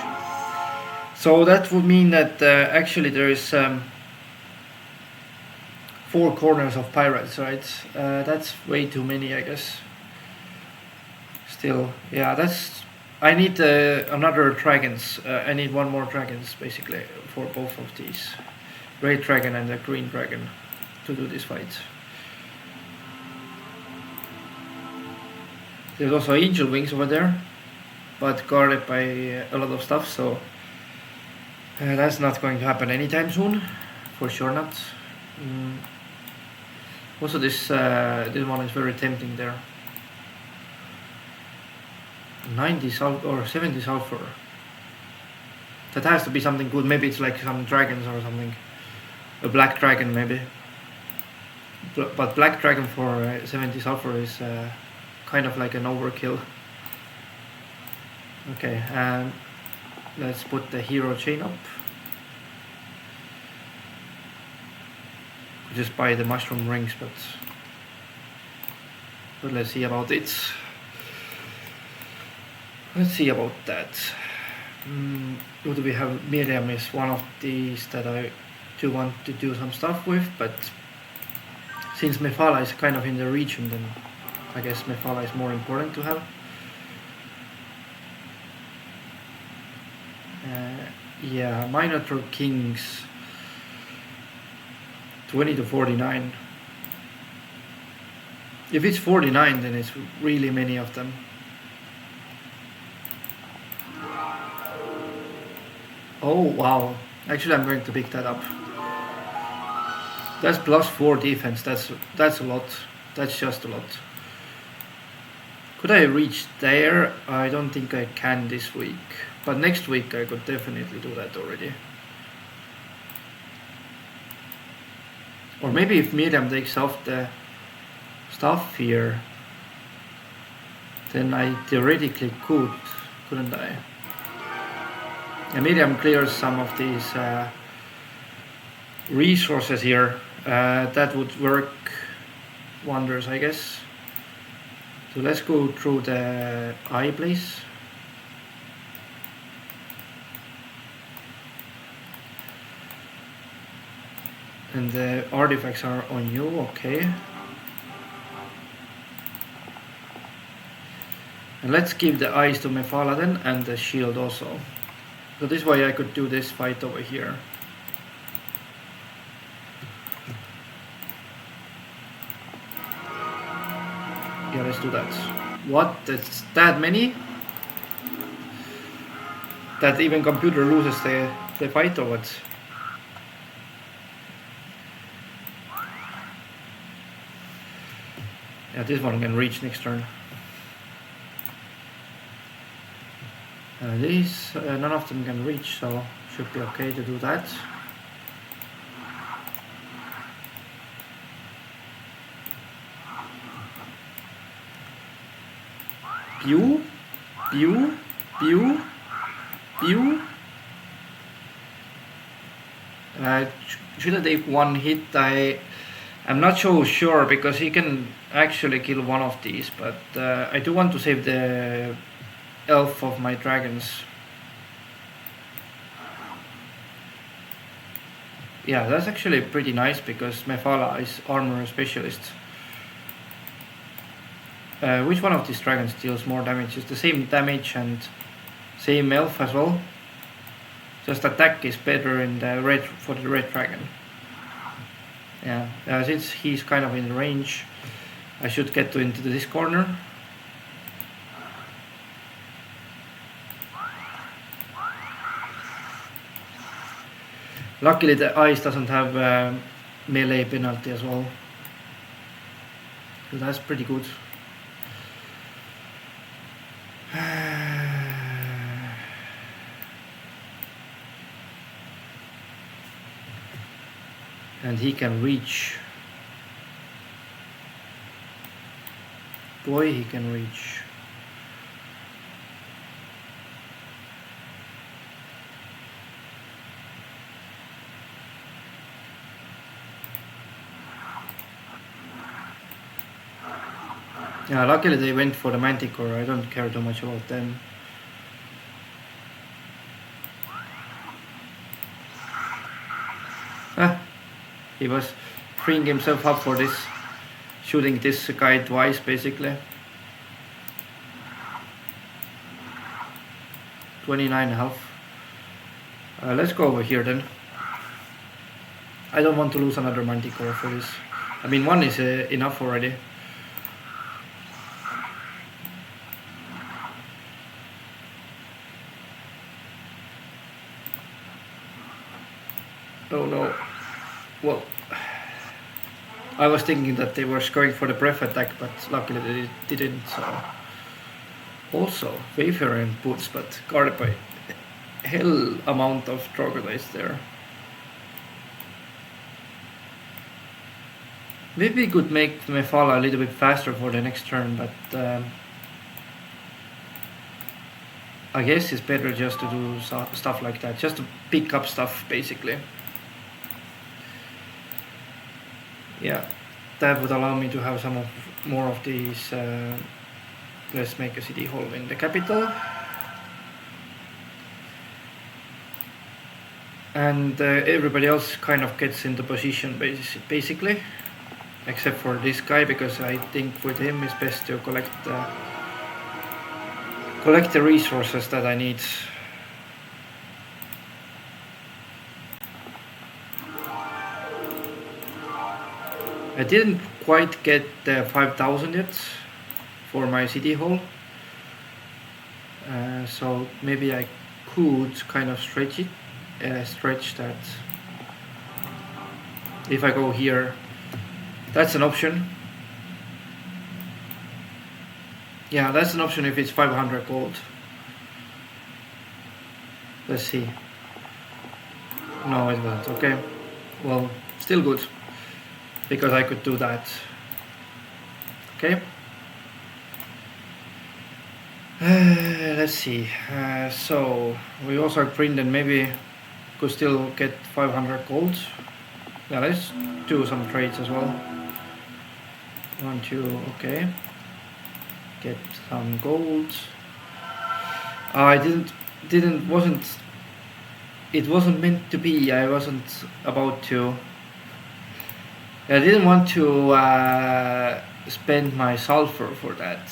So that would mean that actually there is 4 corners of pirates, right? That's way too many, I guess. Still, yeah, that's... I need another dragons. I need 1 more dragons, basically, for both of these. Red dragon and the green dragon to do this fight. There's also angel wings over there, but guarded by a lot of stuff, so that's not going to happen anytime soon, for sure not. Also this one is very tempting there. 90 sulfur or 70 sulfur. That has to be something good. Maybe it's like some dragons or something. A black dragon maybe. But black dragon for 70 sulfur is kind of like an overkill. Okay, and let's put the hero chain up. Just buy the mushroom rings, but let's see about it. Let's see about that. What do we have? Miriam is one of these that I do want to do some stuff with, but since Mephala is kind of in the region, then I guess Mephala is more important to have. Yeah, Minotaur Kings 20 to 49. If it's 49, then it's really many of them. Oh wow, actually I'm going to pick that up. That's +4 defense, that's a lot. That's just a lot. Could I reach there? I don't think I can this week, but next week I could definitely do that already. Or maybe if Miriam takes off the stuff here, then I theoretically could, couldn't I? And Miriam clears some of these resources here. That would work wonders, I guess. So let's go through the eye place. And the artifacts are on you, okay. And let's give the eyes to Mephala then, and the shield also. So this way I could do this fight over here. Yeah, let's do that. What? That's that many? That even computer loses the fight or what? Yeah, this one can reach next turn. These, none of them can reach, so should be okay to do that. Pew, pew, pew, pew. Should I take one hit? I'm not so sure because he can actually kill one of these, but I do want to save the elf of my dragons. Yeah, that's actually pretty nice because Mephala is armor specialist. Which one of these dragons deals more damage? It's the same damage and same elf as well. Just attack is better in the red for the red dragon. Yeah, since he's kind of in range, I should get into this corner. Luckily the ice doesn't have melee penalty as well. So that's pretty good. And he can reach. Boy, he can reach. Yeah, luckily they went for the Manticore. I don't care too much about them. He was freeing himself up for this, shooting this guy twice basically. 29 health. Let's go over here then. I don't want to lose another Manticore for this. I mean, one is enough already. Oh no. Well, I was thinking that they were going for the breath attack, but luckily they didn't. So also Wayfarer and boots, but guarded by hell amount of troglodytes there. Maybe we could make Mephala a little bit faster for the next turn, but I guess it's better just to do stuff like that, just to pick up stuff basically. Yeah, that would allow me to have some more of these. Let's make a city hall in the capital. And everybody else kind of gets into position basically, except for this guy, because I think with him it's best to collect the resources that I need. I didn't quite get the 5,000 yet for my city hall, so maybe I could kind of stretch that. If I go here, that's an option. Yeah, that's an option if it's 500 gold. Let's see. No, it wasn't. Okay, well, still good, because I could do that. Okay. Let's see. So we also print and maybe could still get 500 gold. Yeah, let's do some trades as well. 1, 2, okay. Get some gold. It wasn't meant to be. I wasn't about to. I didn't want to spend my sulfur for that.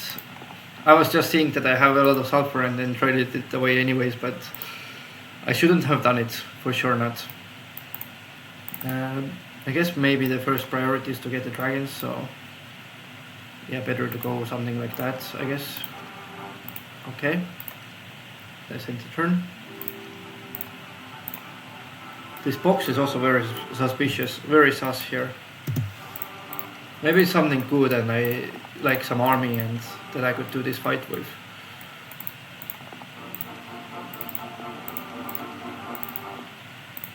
I was just seeing that I have a lot of sulfur and then traded it away anyways, but I shouldn't have done it, for sure not. I guess maybe the first priority is to get the dragons, so yeah, better to go something like that, I guess. Okay, let's end the turn. This box is also very suspicious, very sus here. Maybe it's something good and I like some army and that I could do this fight with.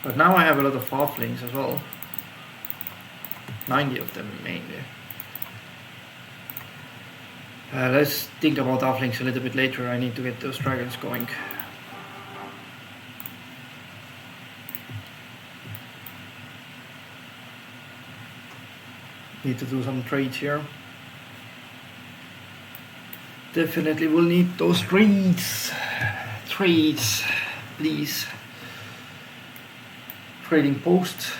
But now I have a lot of halflings as well. 90 of them mainly. Let's think about offlinks a little bit later. I need to get those dragons going. Need to do some trades here. Definitely will need those trades. Trades, please. Trading post.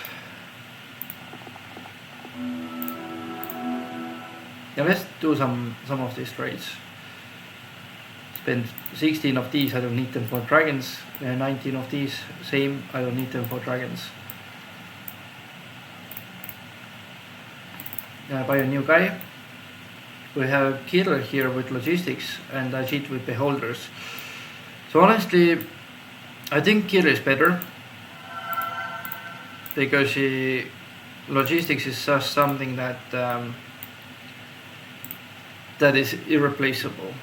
Yeah, let's do some of these trades. Spend 16 of these, I don't need them for dragons. 19 of these, same, I don't need them for dragons. Buy a new guy. We have Killer here with logistics and Ajit with beholders. So honestly, I think Killer is better. Because logistics is just something that that is irreplaceable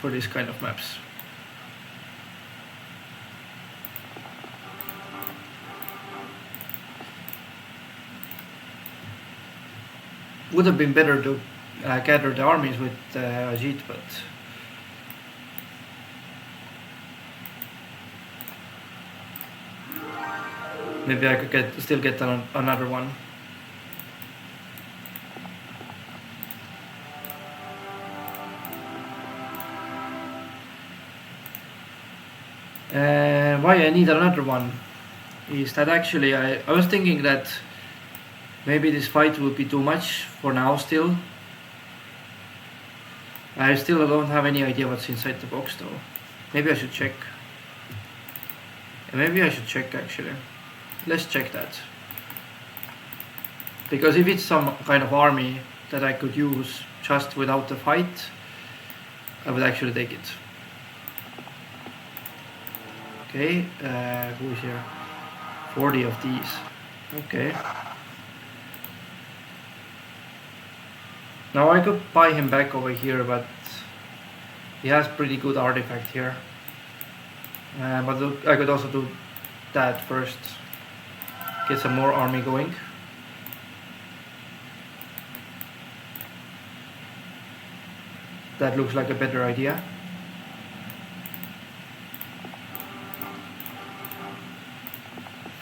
for this kind of maps. Would have been better to gather the armies with Ajit, but maybe I could still get another one. Why I need another one is that actually I was thinking that maybe this fight will be too much for now still. I still don't have any idea what's inside the box though. Maybe I should check. Maybe I should check actually. Let's check that. Because if it's some kind of army that I could use just without the fight, I would actually take it. Okay, who is here? 40 of these. Okay. Now I could buy him back over here, but he has pretty good artifact here. But I could also do that first. Get some more army going. That looks like a better idea.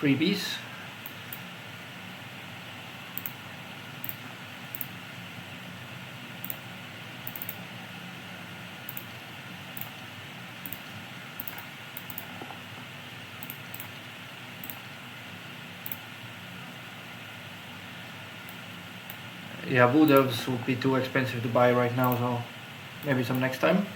Freebies. Yeah, wood elves would be too expensive to buy right now, so maybe some next time.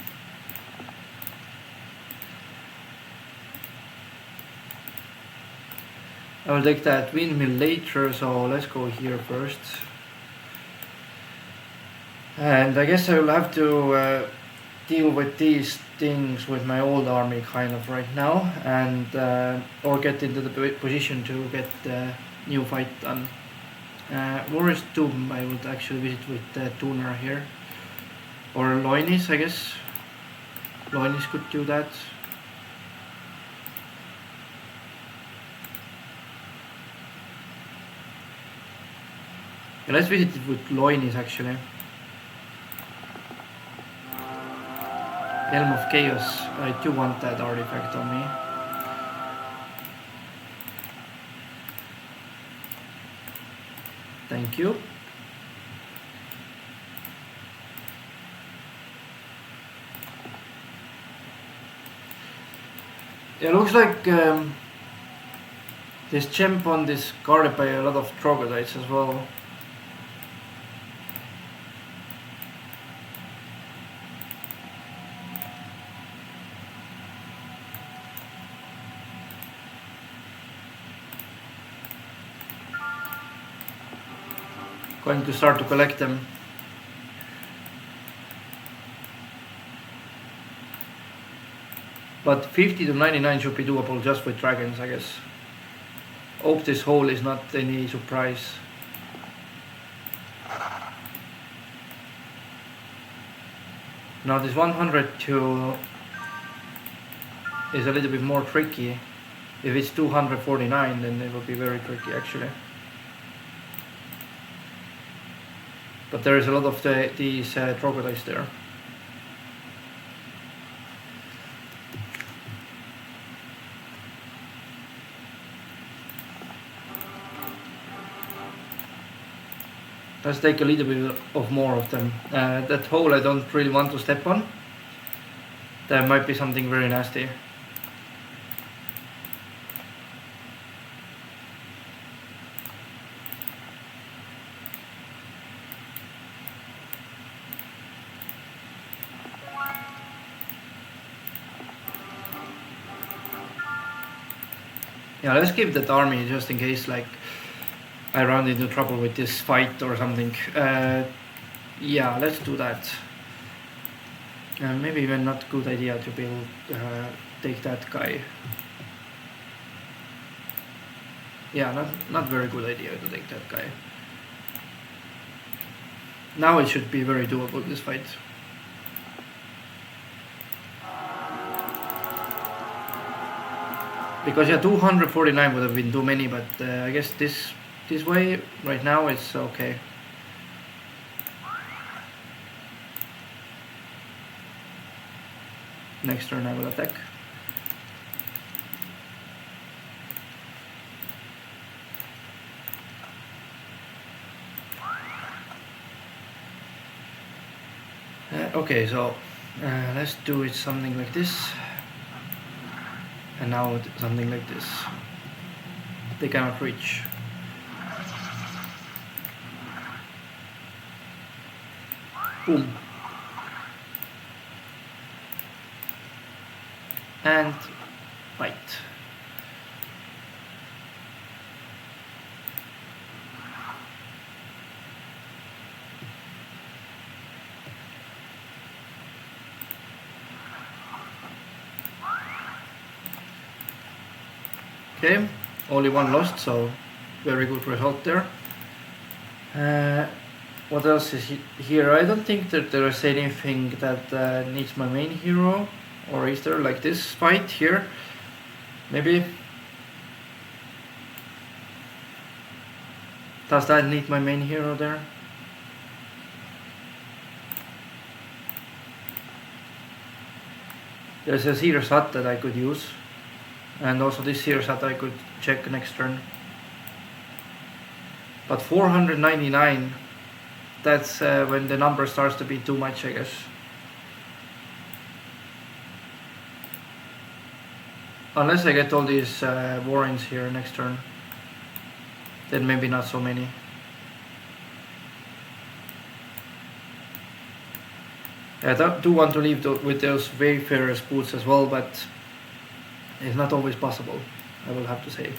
I will take that windmill later, so let's go here first. And I guess I will have to deal with these things with my old army kind of right now, and or get into the position to get the new fight done. Warrior's Tomb I would actually visit with Tuner here. Or Loinis, I guess. Loinis could do that. Yeah, let's visit it with Loinis actually. Helm of Chaos, I do want that artifact on me. Thank you. It looks like this gem pond is guarded by a lot of troglodytes as well. Going to start to collect them. But 50 to 99 should be doable just with dragons, I guess. Hope this hole is not any surprise. Now this 102 is a little bit more tricky. If it's 249, then it will be very tricky actually. But there is a lot of these troglodytes there. Let's take a little bit of more of them. That hole I don't really want to step on. There might be something very nasty. Yeah, let's keep that army just in case like I run into trouble with this fight or something. Yeah, let's do that. Maybe even not good idea to build take that guy. Yeah, not very good idea to take that guy. Now it should be very doable, this fight. Because yeah, 249 would have been too many, but I guess this way right now it's okay. Next turn I will attack. Okay, so let's do it something like this. And now something like this. They cannot reach. Boom. And fight. Okay, only one lost, so very good result there. What else is here? I don't think that there is anything that needs my main hero, or is there like this fight here? Maybe. Does that need my main hero there? There's a Seer's Hut that I could use. And also this Seer's Hut I could check next turn. But 499, that's when the number starts to be too much, I guess. Unless I get all these warrants here next turn, then maybe not so many. I do want to leave with those Wayfarer's boots as well, but it's not always possible, I will have to say.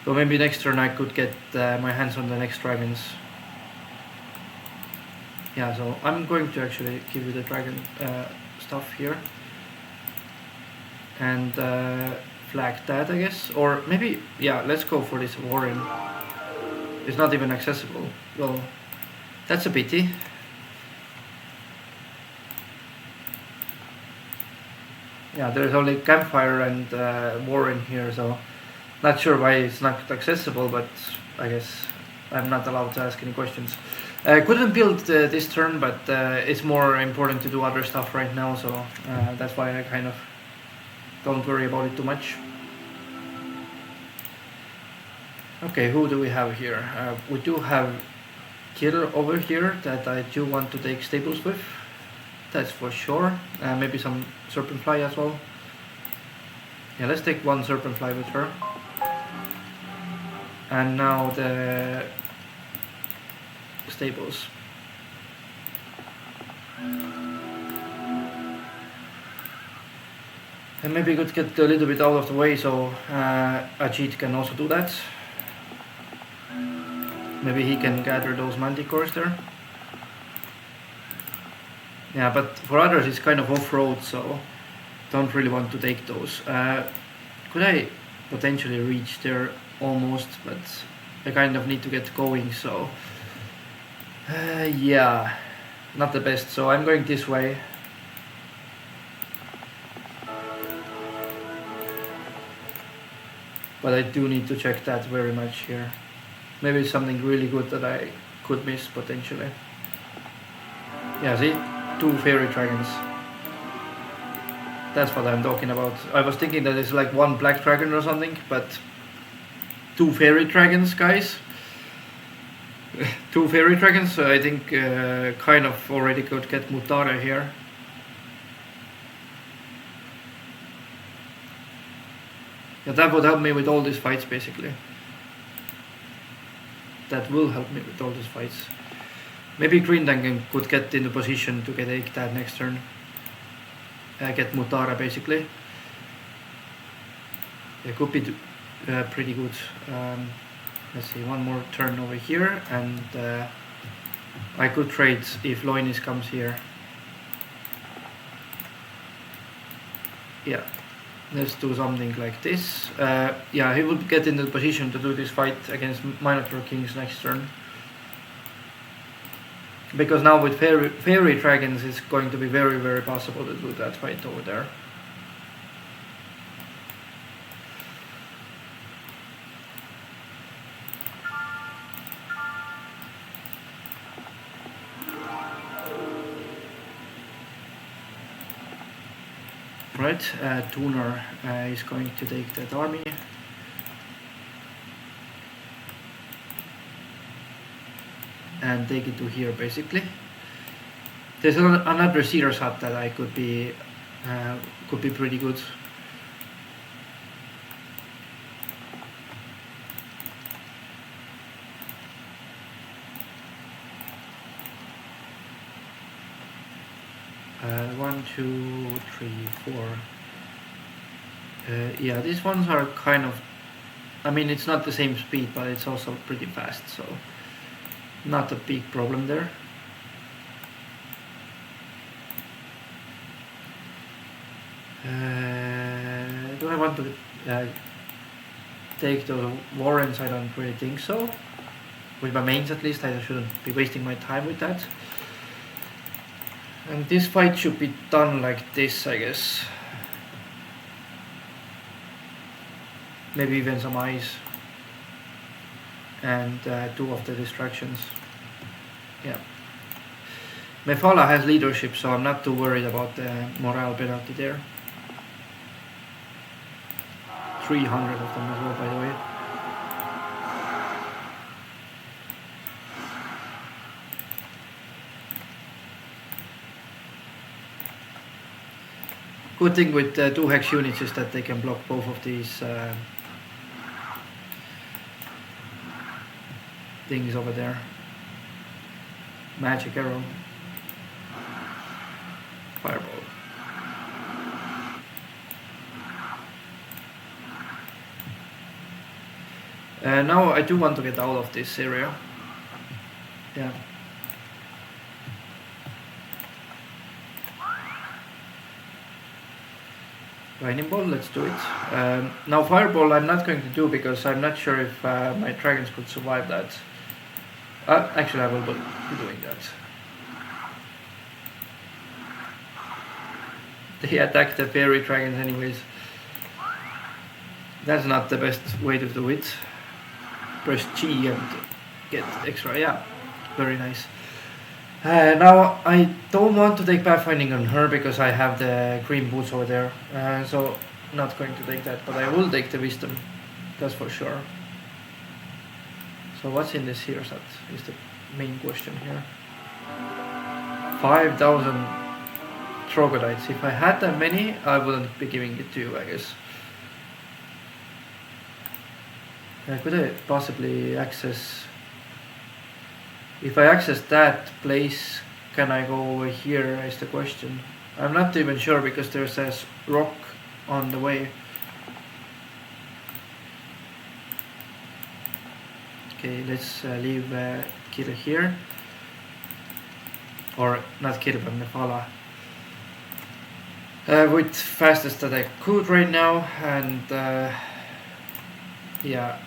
So maybe next turn I could get my hands on the next dragons. Yeah, so I'm going to actually give you the dragon stuff here. And flag that, I guess. Or maybe, yeah, let's go for this warren. It's not even accessible. Well, that's a pity. Yeah, there's only campfire and warren here, so not sure why it's not accessible, but I guess I'm not allowed to ask any questions. Couldn't build this turn, but it's more important to do other stuff right now, so that's why I kind of don't worry about it too much. Okay, who do we have here? We do have Killer over here that I do want to take stables with. That's for sure. Maybe some Serpentfly as well. Yeah, let's take one Serpentfly with her. And now the stables. And maybe we could get a little bit out of the way so Ajit can also do that. Maybe he can gather those manticores there. Yeah, but for others it's kind of off-road, so don't really want to take those. Could I potentially reach there almost, but I kind of need to get going, so yeah, not the best. So I'm going this way. But I do need to check that very much here. Maybe it's something really good that I could miss potentially. Yeah, see? 2 fairy dragons. That's what I'm talking about. I was thinking that it's like 1 black dragon or something, but 2 fairy dragons, guys. Two fairy dragons, so I think kind of already could get Mutare here. Yeah, that would help me with all these fights basically. That will help me with all these fights. Maybe Green Dragon could get into position to take that next turn. Get Mutara basically. It could be pretty good. Let's see, one more turn over here, and I could trade if Loinis comes here. Yeah, let's do something like this. Yeah, he would get into position to do this fight against Minotaur Kings next turn. Because now with Fairy Dragons it's going to be very, very possible to do that fight over there. Right, Tuner is going to take that army. And take it to here basically. There's another Seer's Hut that I could be pretty good. One, two, three, four. Yeah, these ones are kind of, I mean, it's not the same speed, but it's also pretty fast, so not a big problem there. Do I want to take those warrants? I don't really think so. With my mains at least, I shouldn't be wasting my time with that. And this fight should be done like this, I guess. Maybe even some eyes. And two of the distractions. Yeah. Mephala has leadership, so I'm not too worried about the morale penalty there. 300 of them as well, by the way. Good thing with 2 hex units is that they can block both of these things over there. Magic arrow. Fireball. Now I do want to get out of this area. Yeah. Lightning Ball, let's do it. Now Fireball I'm not going to do because I'm not sure if my dragons could survive that. Actually I will be doing that. They attack the fairy dragons anyways. That's not the best way to do it. Press G and get extra, yeah, very nice. Now I don't want to take pathfinding on her because I have the green boots over there, so not going to take that, but I will take the wisdom, that's for sure. So what's in this here set is the main question here. 5,000 troglodytes. If I had that many, I wouldn't be giving it to you, I guess. Could I possibly access? If I access that place, can I go over here is the question. I'm not even sure because there says rock on the way. Okay, let's leave Kira here. Or not Kira, but Mephala. With fastest that I could right now, and yeah.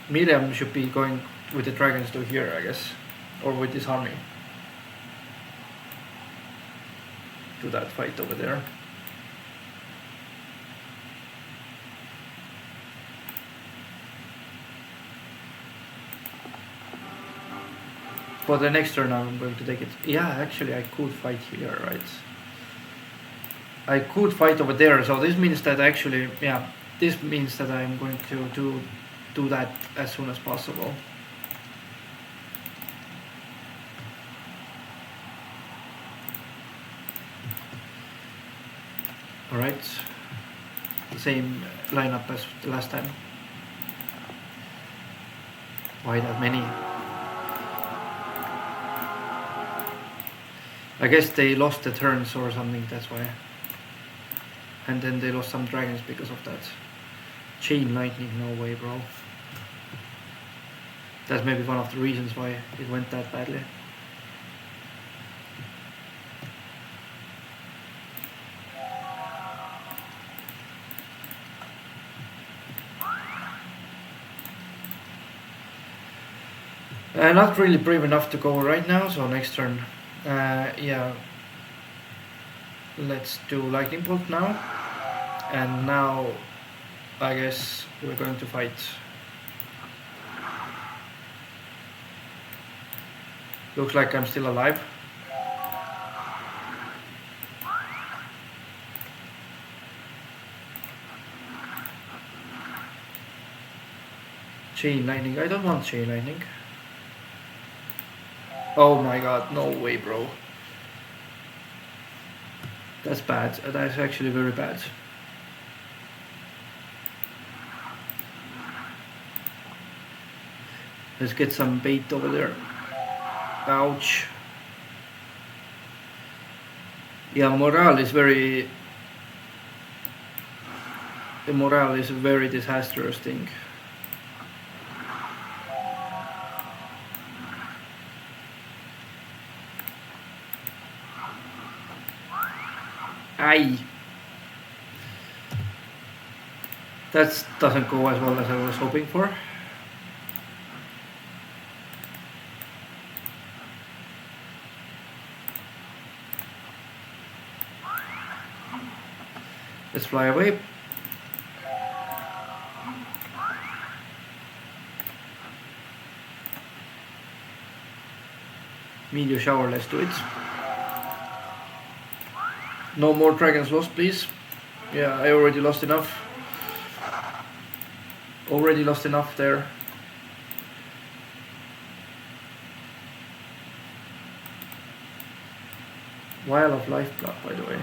Miriam should be going with the dragons to here, I guess, or with this army to that fight over there. For the next turn I'm going to take it. Yeah, actually I could fight here, right? I could fight over there, so this means that actually, yeah, this means that I'm going to do do that as soon as possible. Alright, the same lineup as the last time. Why that many? I guess they lost the turns or something, that's why. And then they lost some dragons because of that. Chain lightning, no way, bro. That's maybe one of the reasons why it went that badly. Not really brave enough to go right now, so next turn. Yeah. Let's do lightning bolt now. And now I guess we're going to fight. Looks like I'm still alive. Chain lightning. I don't want chain lightning. Oh my god, no way, bro. That's bad. That's actually very bad. Let's get some bait over there. Ouch. Yeah, morale is very... The morale is a very disastrous thing. Aye. That doesn't go as well as I was hoping for. Let's fly away. Meteor shower, let's do it. No more dragons lost, please. Yeah, I already lost enough. Already lost enough there. Vial of lifeblood, by the way.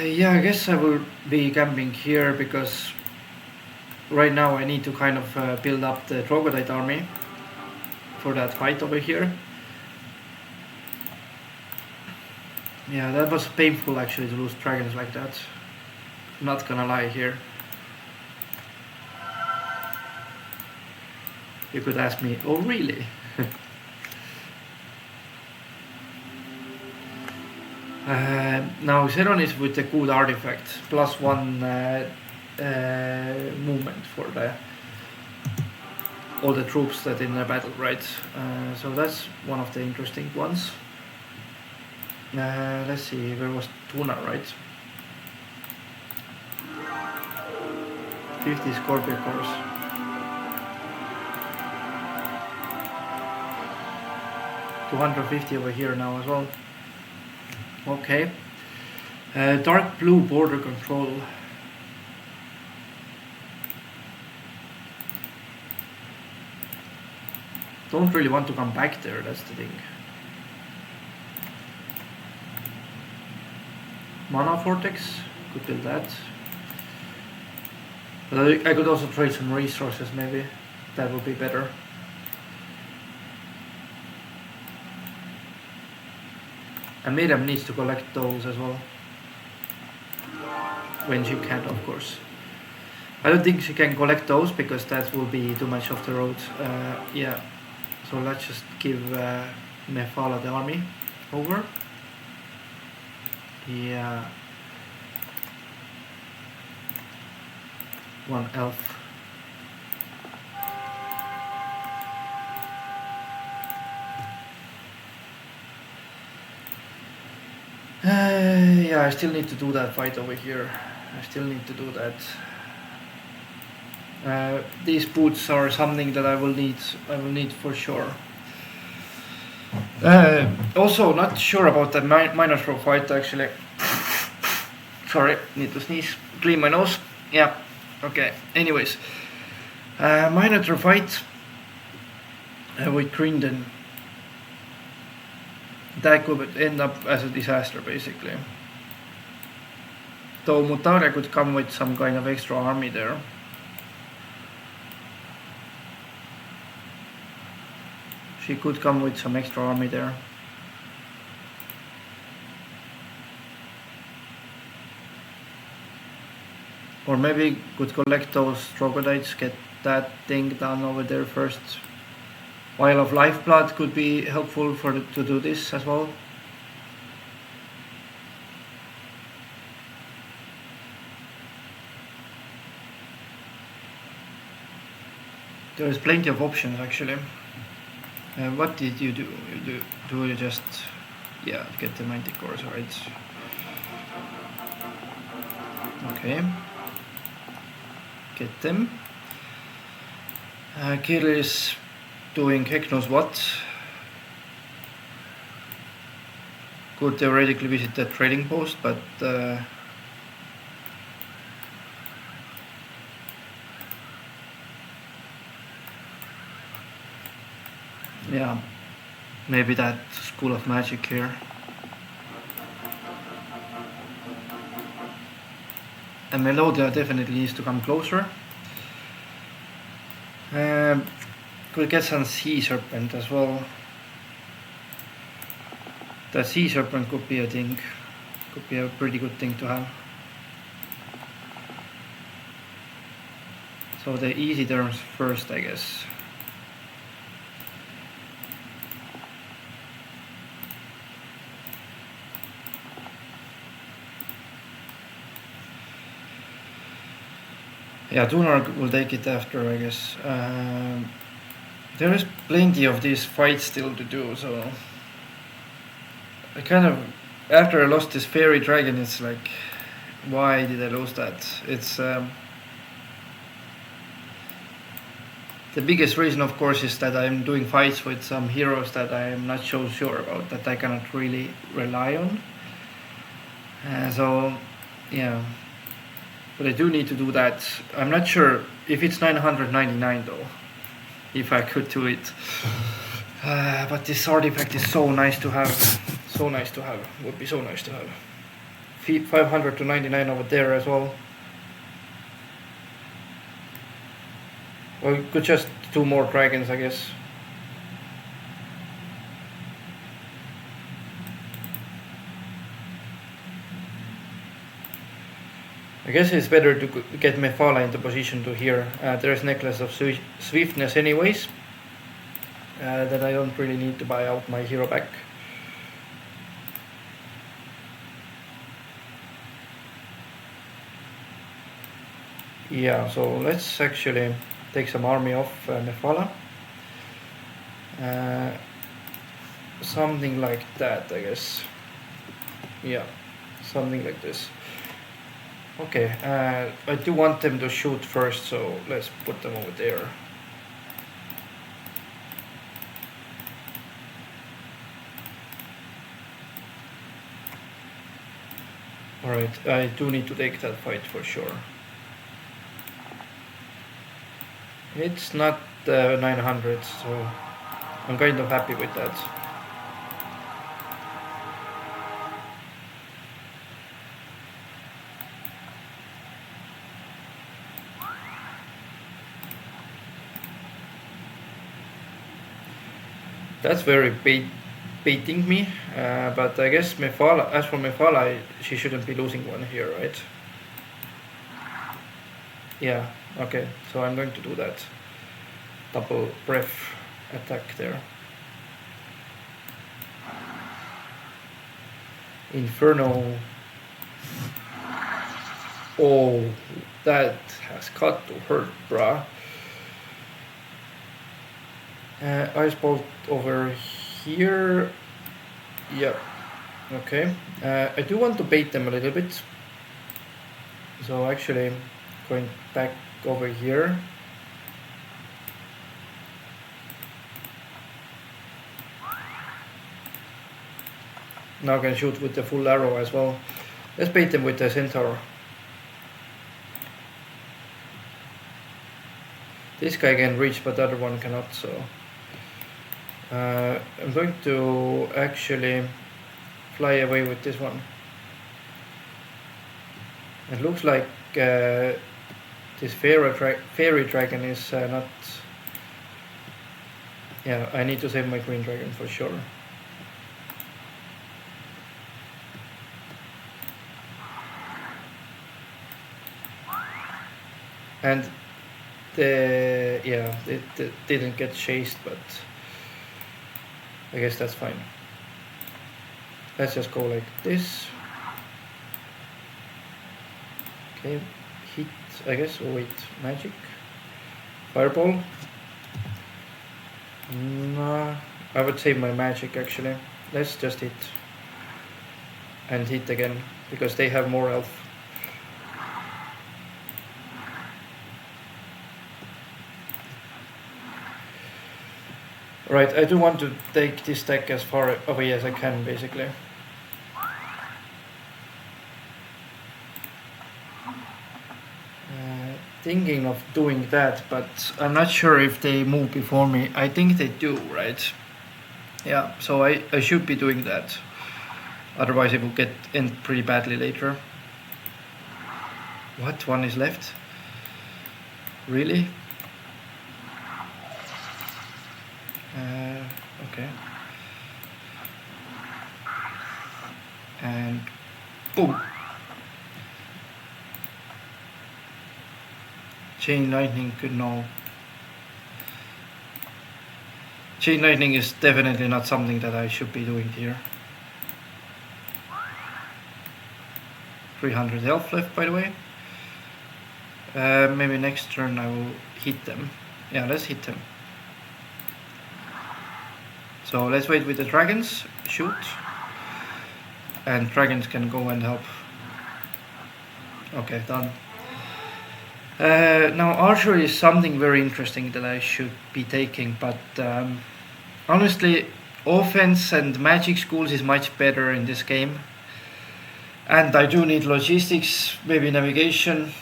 Yeah, I guess I will be camping here because right now I need to kind of build up the troglodyte army for that fight over here. Yeah, that was painful actually to lose dragons like that. Not gonna lie here. You could ask me, oh really? Now Xeron is with the good artifact, +1 movement for all the troops that in the battle, right? So that's one of the interesting ones. Let's see, there was Tuna, right? 50 Scorpio cores. $250 over here now as well. Okay. Dark blue border control. Don't really want to come back there, that's the thing. Mana vortex, could build that. But I could also trade some resources maybe. That would be better. And Miriam needs to collect those as well. When she can, of course. I don't think she can collect those because that will be too much off the road. Yeah. So let's just give Nefala the army over. Yeah. One elf. Yeah, I still need to do that fight over here. I still need to do that. These boots are something that I will need. I will need for sure. Also, not sure about the Minotaur fight actually. Sorry, need to sneeze. Clean my nose. Yeah. Okay. Anyways, Minotaur fight with Grindon. That could end up as a disaster basically. Though Mutare could come with some kind of extra army there. She could come with some extra army there. Or maybe could collect those troglodytes, get that thing done over there first. Vial of Lifeblood could be helpful to do this as well. There is plenty of options actually. What did you do? Do you just get the manticores, right? Okay. Get them. Kill is doing heck knows what. Could theoretically visit that trading post, but yeah, maybe that School of Magic here. And Melodia definitely needs to come closer. Could get some Sea Serpent as well. The Sea Serpent could be a thing. Could be a pretty good thing to have. So the easy terms first, I guess. Yeah, Dunar will take it after, I guess. There is plenty of these fights still to do, so I kind of, after I lost this fairy dragon, it's like, why did I lose that? It's the biggest reason, of course, is that I'm doing fights with some heroes that I am not so sure about, that I cannot really rely on. So, yeah. But I do need to do that. I'm not sure if it's 999 though, if I could do it. But this artifact is so nice to have. So nice to have. Would be so nice to have. 500 to 99 over there as well. Or we could just do more dragons, I guess. I guess it's better to get Mephala into position to here. There's Necklace of Swiftness anyways. That I don't really need to buy out my hero back. Yeah, so let's actually take some army off Mephala. Something like that, I guess. Yeah, something like this. Okay, I do want them to shoot first, so let's put them over there. Alright, I do need to take that fight for sure. It's not 900, so I'm kind of happy with that. That's very baiting me, but I guess Mephala, as for Mephala, she shouldn't be losing one here, right? Yeah, okay, so I'm going to do that. Double breath attack there. Inferno. Oh, that has got to hurt, bruh. Ice Bolt over here. Yep. Okay, I do want to bait them a little bit. So actually going back over here. Now I can shoot with the full arrow as well. Let's bait them with the centaur. This guy can reach, but the other one cannot, so... I'm going to actually fly away with this one. It looks like this fairy dragon is not... Yeah, I need to save my green dragon for sure. And it didn't get chased, but I guess that's fine. Let's just go like this. Okay, hit, I guess. Oh wait, magic, fireball. No, I would save my magic actually. Let's just hit and hit again because they have more health. Right, I do want to take this deck as far away as I can, basically. Thinking of doing that, but I'm not sure if they move before me. I think they do, right? Yeah, so I should be doing that. Otherwise it will end pretty badly later. What? One is left? Really? Okay. And boom. Chain lightning could no. Chain lightning is definitely not something that I should be doing here. 300 health left, by the way. Maybe next turn I will hit them. Yeah, let's hit them. So let's wait with the dragons, shoot, and dragons can go and help. Okay, done. Now archery is something very interesting that I should be taking, but honestly, offense and magic schools is much better in this game. And I do need logistics, maybe navigation,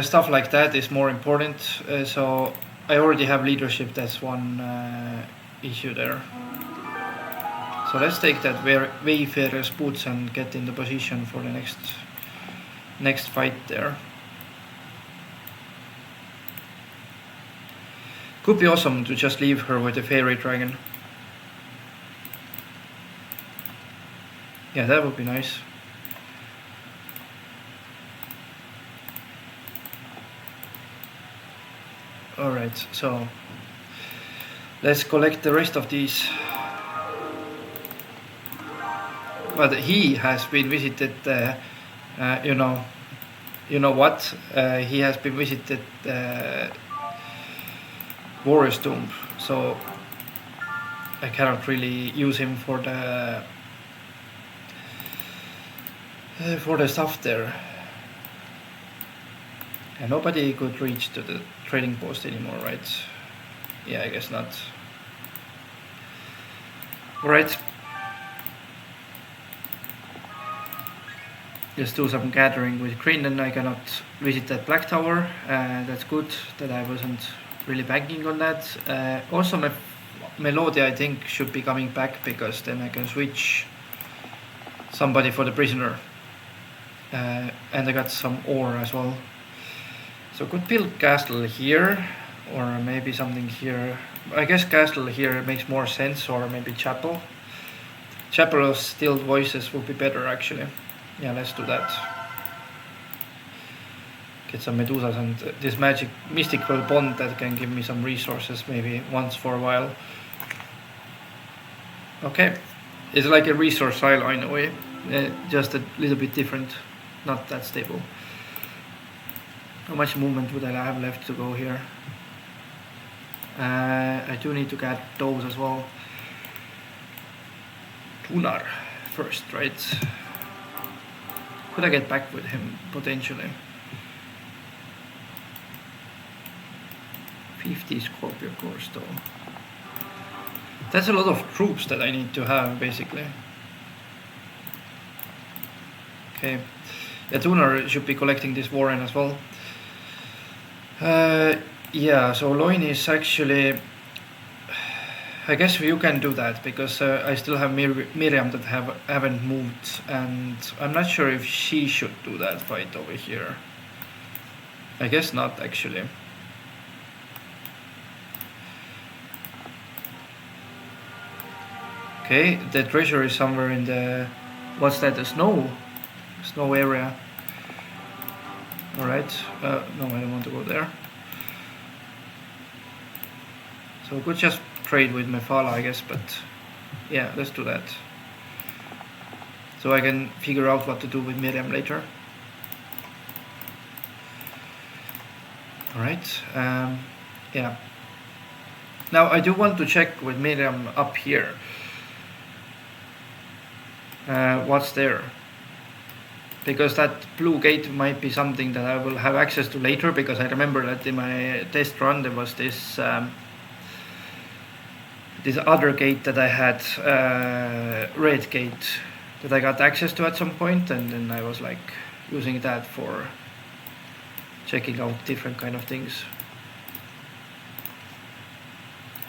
stuff like that is more important. So I already have leadership, that's one issue there. So let's take that Wayfarer's boots and get in the position for the next fight there. Could be awesome to just leave her with a fairy dragon. Yeah, that would be nice. Alright, so let's collect the rest of these. But he has been visited, you know what? He has been visited Warrior's Tomb, so I cannot really use him for the stuff there. And nobody could reach to the trading post anymore, right? Yeah, I guess not. Alright. Just do some gathering with green, then I cannot visit that black tower. That's good that I wasn't really banking on that. Also Melodia I think should be coming back, because then I can switch somebody for the prisoner. And I got some ore as well. So could build castle here, or maybe something here. I guess castle here makes more sense, or maybe chapel. Chapel of Stilled Voices would be better actually. Yeah, let's do that. Get some medusas and this mystical bond that can give me some resources maybe once for a while. Okay, it's like a resource silo in a way, just a little bit different, not that stable. How much movement would I have left to go here? I do need to get those as well. Tunar, first, right? Could I get back with him potentially? 50 Scorpio course though. That's a lot of troops that I need to have basically. Okay, yeah, Tuner should be collecting this Warren as well. Yeah, so Loin is actually, I guess you can do that because I still have Miriam that haven't moved, and I'm not sure if she should do that fight over here. I guess not actually. Okay, the treasure is somewhere in the, what's that, the snow area. Alright, no, I don't want to go there. So we could just trade with Mephala, I guess, but yeah, let's do that. So I can figure out what to do with Miriam later. Alright, yeah. Now I do want to check with Miriam up here. What's there? Because that blue gate might be something that I will have access to later, because I remember that in my test run there was this this other gate that I had, red gate, that I got access to at some point, and then I was like using that for checking out different kind of things.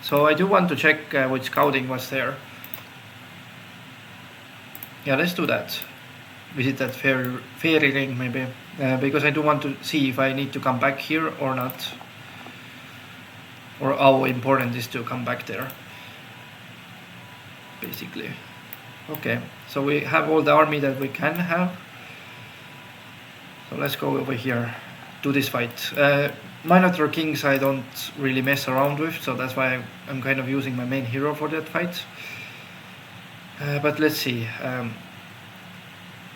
So I do want to check which scouting was there. Yeah, let's do that. Visit that fairy ring maybe, because I do want to see if I need to come back here or not, or how important it is to come back there, basically. Okay, so we have all the army that we can have. So let's go over here, do this fight. Minotaur Kings I don't really mess around with, so that's why I'm kind of using my main hero for that fight. But let's see.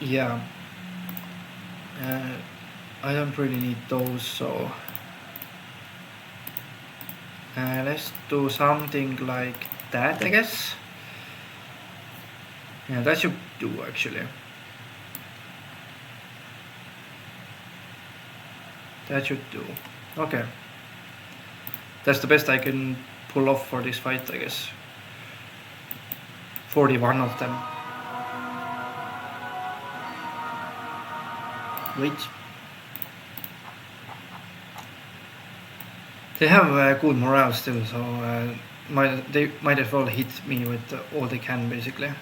Yeah, I don't really need those, so let's do something like that, I guess. Yeah, that should do actually. That should do. Okay, that's the best I can pull off for this fight, I guess. 41 of them. Wait. They have good morale still, so they might as well hit me with all they can, basically.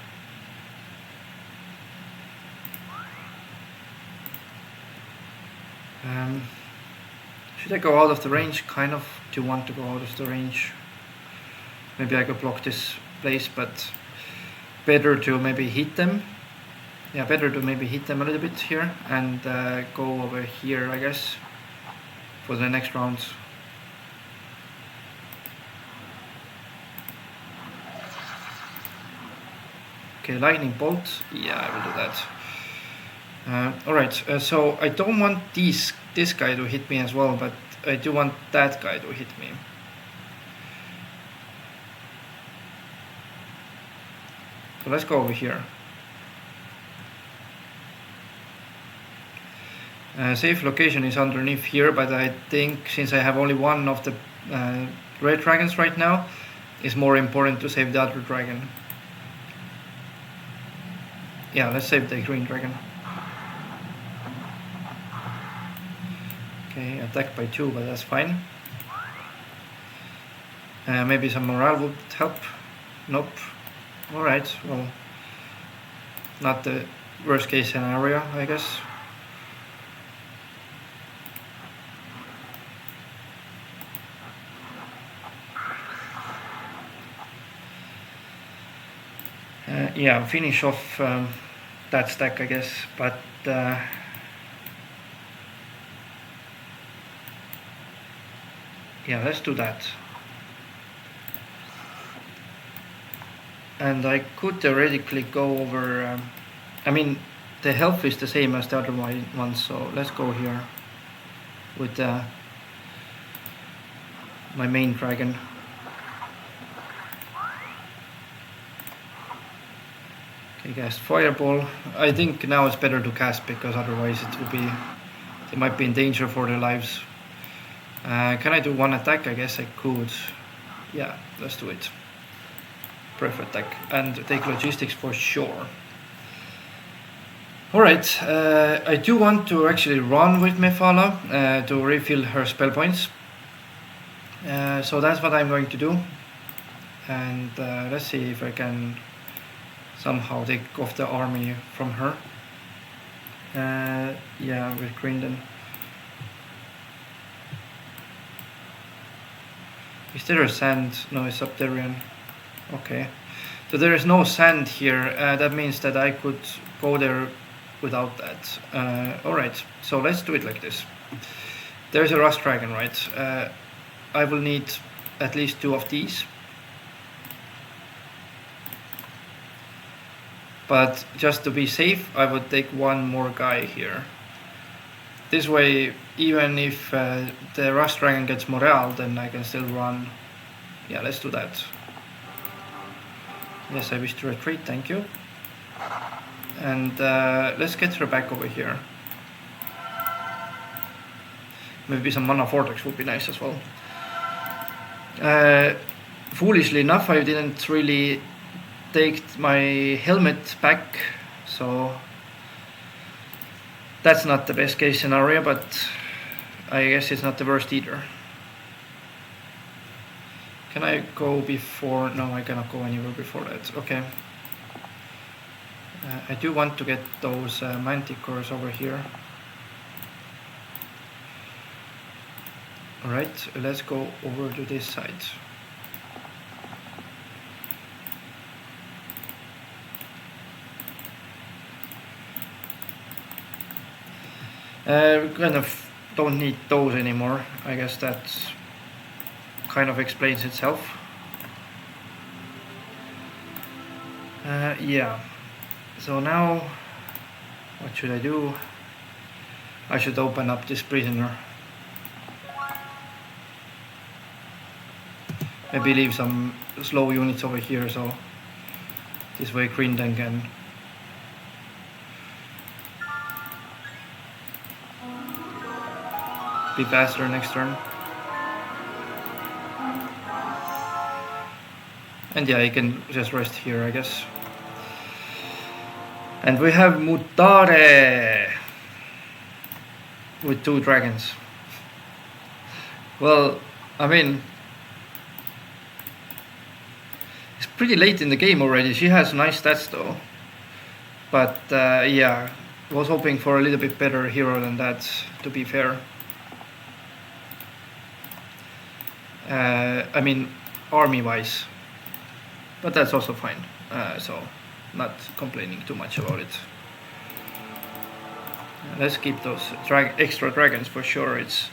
Should I go out of the range? Kind of do want to go out of the range. Maybe I could block this place, but better to maybe hit them. Yeah, better to maybe hit them a little bit here and go over here, I guess, for the next rounds. Okay, lightning bolt. Yeah, I will do that. Alright, so I don't want this guy to hit me as well, but I do want that guy to hit me. So let's go over here. Safe location is underneath here, but I think since I have only one of the red dragons right now, it's more important to save the other dragon. Yeah, let's save the green dragon. Okay, attacked by 2, but that's fine. Maybe some morale would help. Nope. Alright, well, not the worst case scenario, I guess. Yeah, finish off that stack, I guess, but yeah, let's do that. And I could theoretically go over, I mean, the health is the same as the other one, so let's go here with my main dragon. He cast Fireball. I think now it's better to cast because otherwise it will be... They might be in danger for their lives. Can I do one attack? I guess I could. Yeah, let's do it. Breath attack and take logistics for sure. Alright, I do want to actually run with Mephala to refill her spell points. So that's what I'm going to do. And let's see if I can somehow take off the army from her. Yeah, with Grindon. Is there a sand? No, it's Subterranean. Okay. So there is no sand here. That means that I could go there without that. Alright, so let's do it like this. There's a Rust Dragon, right? I will need at least 2 of these. But just to be safe, I would take 1 more guy here. This way, even if the Rust Dragon gets morale, then I can still run. Yeah, let's do that. Yes, I wish to retreat, thank you. And let's get her back over here. Maybe some Mana Vortex would be nice as well. Foolishly enough, I didn't really take my helmet back, so that's not the best case scenario, but I guess it's not the worst either. Can I go before? No, I cannot go anywhere before that. Okay. I do want to get those manticores over here. Alright, let's go over to this side. We kind of don't need those anymore. I guess that kind of explains itself. Yeah. So now, what should I do? I should open up this prisoner. Maybe leave some slow units over here, so this way Grindon can be faster next turn. And yeah, you can just rest here, I guess. And we have Mutare with 2 dragons. Well, I mean, it's pretty late in the game already. She has nice stats though. But yeah, was hoping for a little bit better hero than that, to be fair. I mean, army-wise. But that's also fine. So, not complaining too much about it. Let's keep those extra dragons for sure. It's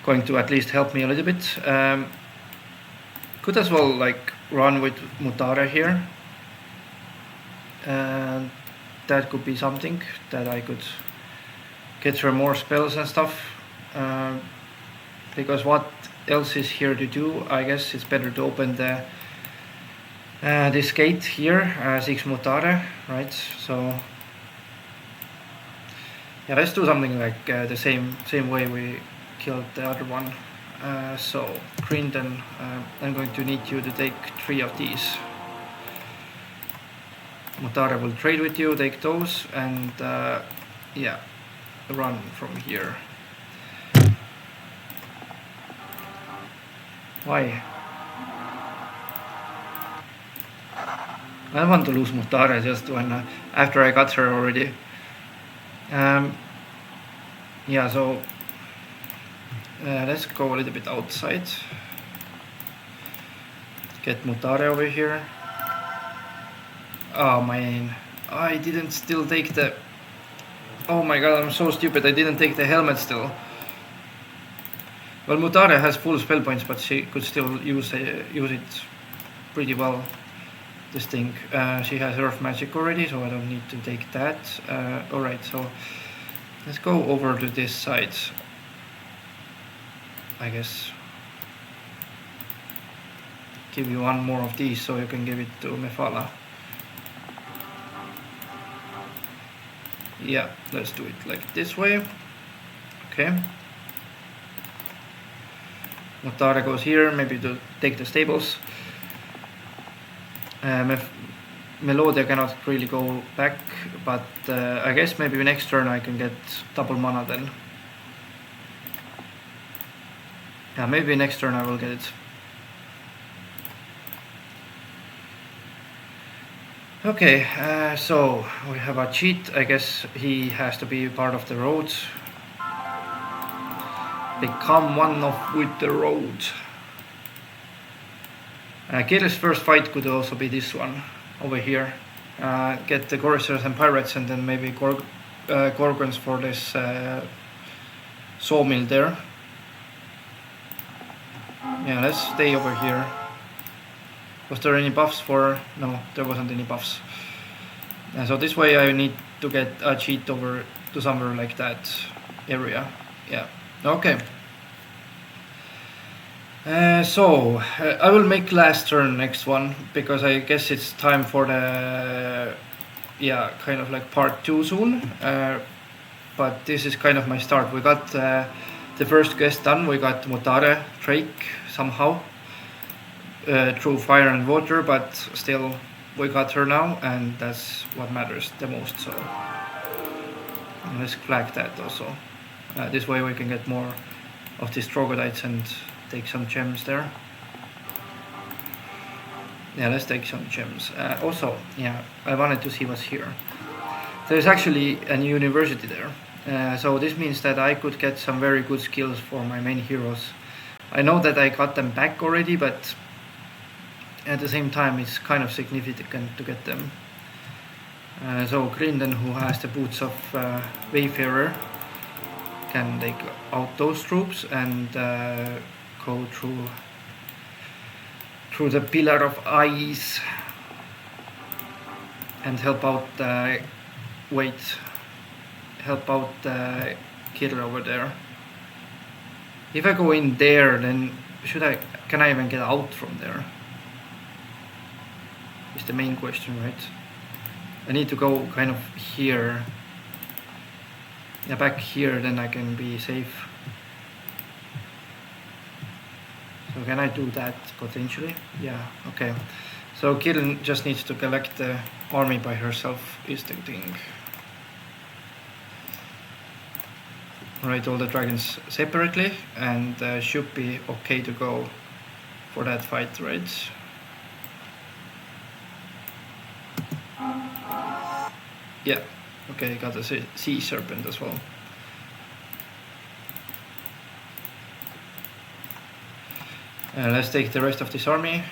going to at least help me a little bit. Could as well like run with Mutare here. And that could be something that I could get her more spells and stuff. Because what else is here to do? I guess it's better to open the this gate here, 6 Mutare, right? So yeah, let's do something like the same way we killed the other one. So Grindon, I'm going to need you to take 3 of these. Mutare will trade with you, take those, and yeah, run from here. Why? I don't want to lose Mutare just when after I got her already. Yeah, so let's go a little bit outside. Get Mutare over here. Oh man, I didn't still take the... Oh my god, I'm so stupid, I didn't take the helmet still. Well, Mutare has full spell points, but she could still use it pretty well. This thing, she has Earth Magic already, so I don't need to take that. Alright, so let's go over to this side, I guess. Give you 1 more of these so you can give it to Mephala. Yeah, let's do it like this way. Okay. Motara goes here, maybe to take the stables. Melodia cannot really go back, but I guess maybe next turn I can get double mana then. Yeah, maybe next turn I will get it. Okay, so we have a cheat. I guess he has to be part of the road. Become one of with the road. Kirill's first fight could also be this one over here. Get the Choristers and Pirates, and then maybe Gorgons for this sawmill there. Yeah, let's stay over here. Was there any buffs for... No, there wasn't any buffs. So this way I need to get a cheat over to somewhere like that area. Yeah, okay. I will make last turn next one, because I guess it's time for the... Yeah, kind of like part 2 soon. But this is kind of my start. We got the first quest done. We got Motare, Drake, somehow. Through fire and water, but still we got her now, and that's what matters the most. So let's flag that also. This way we can get more of these troglodytes and take some gems there. Yeah, let's take some gems. Also, yeah, I wanted to see what's here. There's actually a new university there, so this means that I could get some very good skills for my main heroes. I know that I got them back already, but at the same time it's kind of significant to get them. So Grinden, who has the boots of Wayfarer, can take out those troops and go through the Pillar of Ice and help out help out Kirill over there. If I go in there, then can I even get out from there? Is the main question, right? I need to go kind of here. Yeah, back here, then I can be safe. So can I do that potentially? Yeah, okay. So Kirill just needs to collect the army by herself, is the thing. Write all the dragons separately, and should be okay to go for that fight, right? Yeah, okay, got a sea serpent as well. Let's take the rest of this army.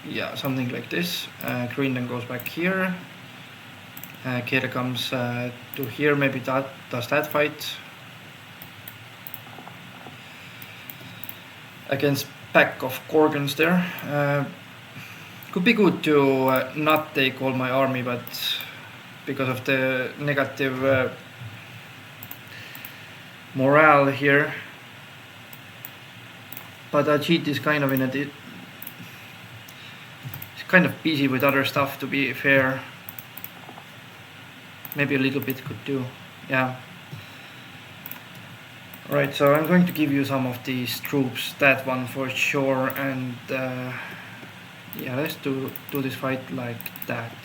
Yeah, something like this. Green then goes back here. Kira comes to here, maybe that does that fight. Against pack of Gorgons there. Could be good to not take all my army, but because of the negative morale here. But Ajit is kind of he's kind of busy with other stuff, to be fair. Maybe a little bit could do, yeah. Right, so I'm going to give you some of these troops, that one for sure, and yeah, let's do this fight like that.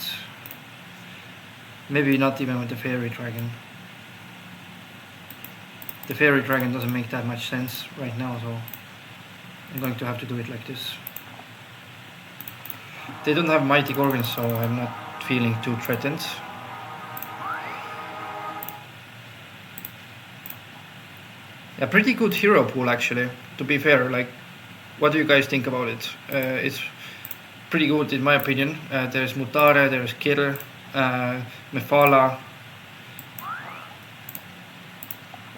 Maybe not even with the fairy dragon. The fairy dragon doesn't make that much sense right now, so I'm going to have to do it like this. They don't have mighty Gorgons, so I'm not feeling too threatened. A pretty good hero pool, actually, to be fair. Like, what do you guys think about it? It's pretty good in my opinion. There's Mutare, there's Kirill, Mephala.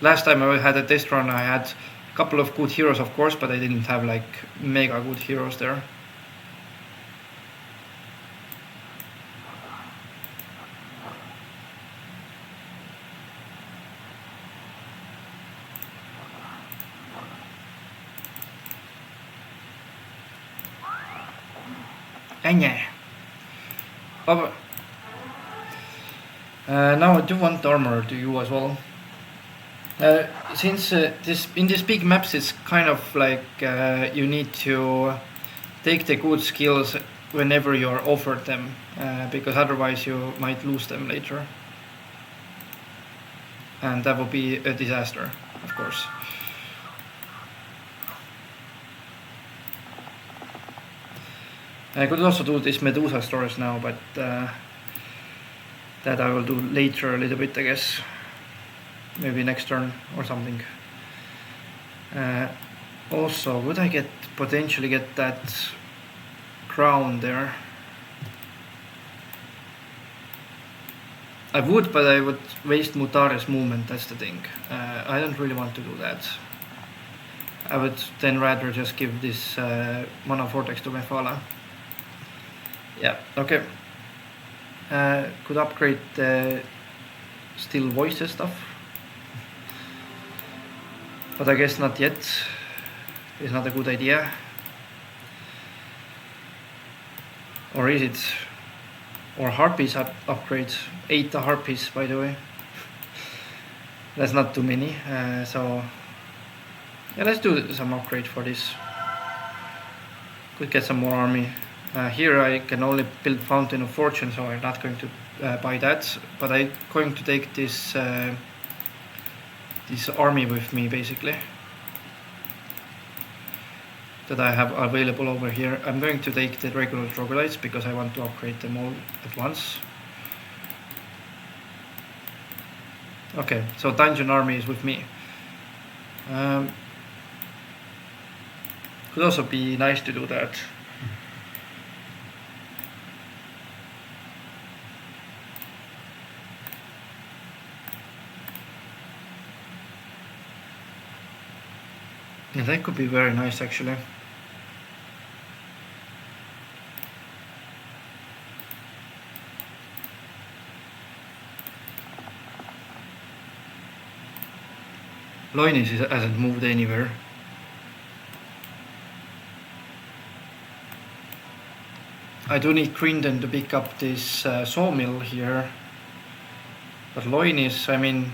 Last time I had a test run, I had a couple of good heroes, of course, but I didn't have like mega good heroes there. Now I do want armor to you as well. Since this in these big maps it's kind of like you need to take the good skills whenever you're offered them, because otherwise you might lose them later. And that would be a disaster, of course. I could also do this Medusa stores now, but that I will do later a little bit, I guess. Maybe next turn or something. Also, would I potentially get that crown there? I would, but I would waste Mutare's movement, that's the thing. I don't really want to do that. I would then rather just give this Mana Vortex to Mephala. Yeah, okay. Could upgrade the Still Voices stuff. But I guess not yet. It's not a good idea. Or is it? Or Harpies upgrade. 8 Harpies, by the way. That's not too many. So yeah, let's do some upgrade for this. Could get some more army. Here I can only build Fountain of Fortune, so I'm not going to buy that. But I'm going to take this army with me, basically, that I have available over here. I'm going to take the regular troglodytes because I want to upgrade them all at once. Okay, so Dungeon Army is with me. Could also be nice to do that. Yeah, that could be very nice, actually. Loinis hasn't moved anywhere. I do need Grindon to pick up this sawmill here. But Loinis, I mean,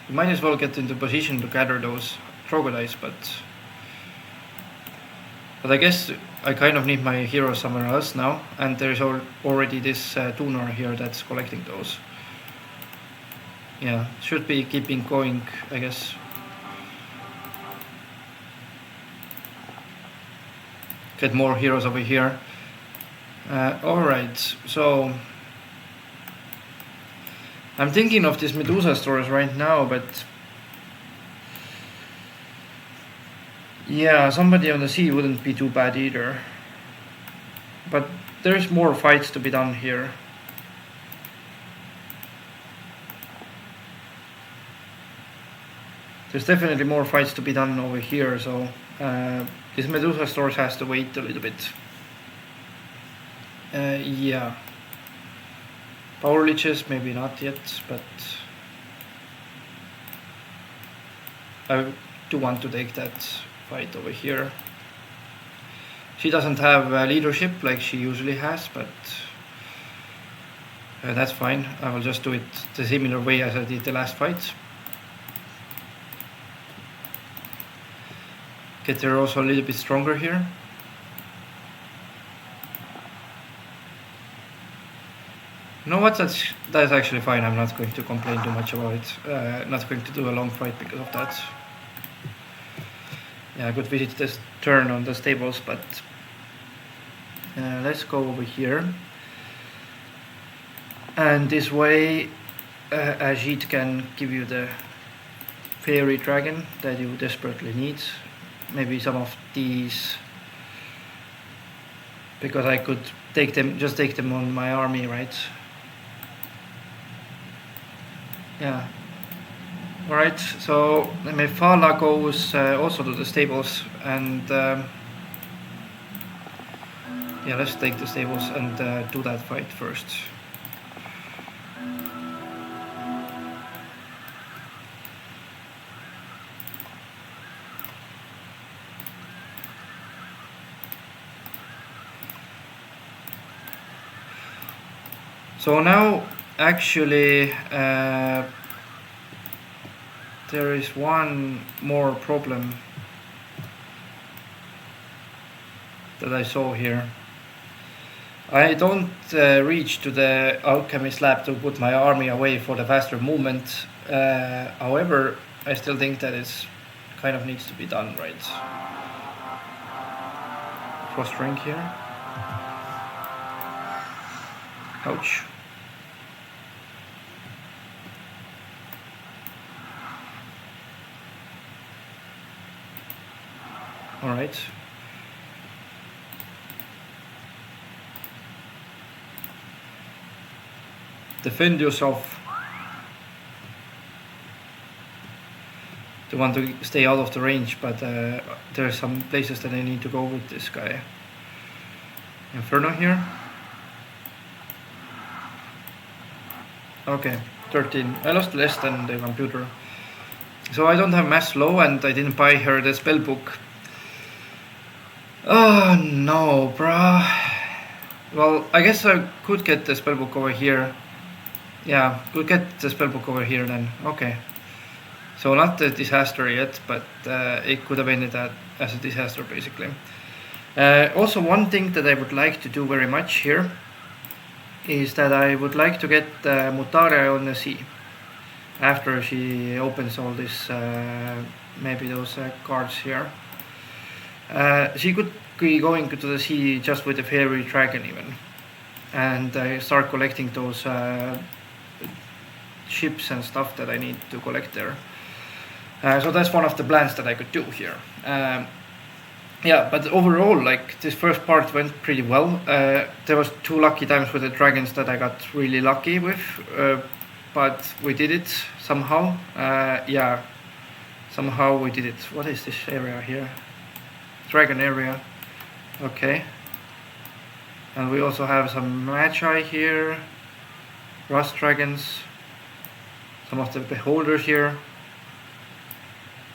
you might as well get into position to gather those troglodytes, but I guess I kind of need my heroes somewhere else now, and there's already this tuner here that's collecting those. Yeah, should be keeping going, I guess. Get more heroes over here. Alright, so I'm thinking of these Medusa stores right now, but yeah, somebody on the sea wouldn't be too bad either. But there's more fights to be done here. There's definitely more fights to be done over here, so this Medusa stores has to wait a little bit. Yeah. Power Leeches, maybe not yet, but I do want to take that fight over here. She doesn't have leadership like she usually has, but that's fine. I will just do it the similar way as I did the last fight. Get her also a little bit stronger here. You know what, that's actually fine. I'm not going to complain too much about it. Not going to do a long fight because of that. Yeah, I could visit this turn on the stables, but let's go over here. And this way Ajit can give you the fairy dragon that you desperately need. Maybe some of these, because I could take them on my army, right? Yeah. Alright, so Mephala goes also to the stables, and yeah, let's take the stables and do that fight first. So now actually, there is one more problem that I saw here. I don't reach to the alchemist lab to put my army away for the faster movement. However, I still think that it's kind of needs to be done, right? Frost ring here. Ouch. Alright. Defend yourself. They want to stay out of the range, but there are some places that I need to go with this guy. Inferno here. Okay, 13. I lost less than the computer. So I don't have mass low, and I didn't buy her the spell book. Oh no, bruh. Well, I guess I could get the spell book over here. Yeah, could get the spell book over here then. Okay. So not a disaster yet, but it could have ended as a disaster basically. Also, one thing that I would like to do very much here is that I would like to get Mutare on the sea after she opens all this, maybe those cards here. She could be going to the sea just with the fairy dragon even, and start collecting those ships and stuff that I need to collect there. So that's one of the plans that I could do here. Yeah, but overall, like, this first part went pretty well. There was 2 lucky times with the dragons that I got really lucky with, but we did it somehow. Yeah, somehow we did it. What is this area here? Dragon area. Okay. And we also have some magi here, rust dragons, some of the beholders here.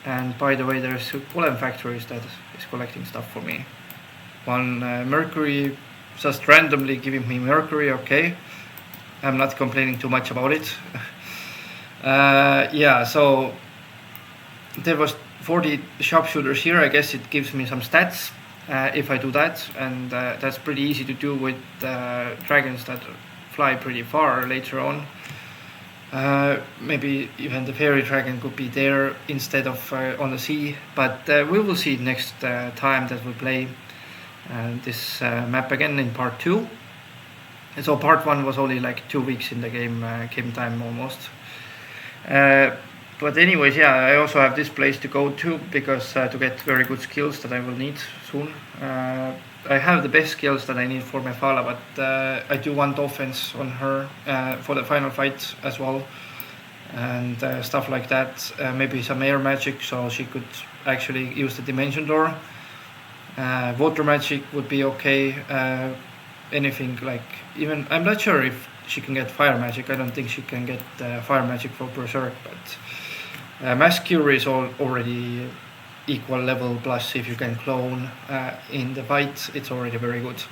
And by the way, there's golem factories that is collecting stuff for me. One mercury, just randomly giving me mercury. Okay, I'm not complaining too much about it. Yeah, so there was 40 sharpshooters here. I guess it gives me some stats if I do that, and that's pretty easy to do with dragons that fly pretty far later on. Maybe even the fairy dragon could be there instead of on the sea, but we will see next time that we play this map again in part 2. And so part 1 was only like 2 weeks in the game time almost. But anyways, yeah, I also have this place to go to because to get very good skills that I will need soon. I have the best skills that I need for Mephala, but I do want offense on her for the final fight as well, and stuff like that. Maybe some air magic so she could actually use the dimension door. Water magic would be okay. Anything like, even, I'm not sure if she can get fire magic. I don't think she can get fire magic for Berserk, but Mass Cure is already equal level, plus if you can clone in the fight, it's already very good.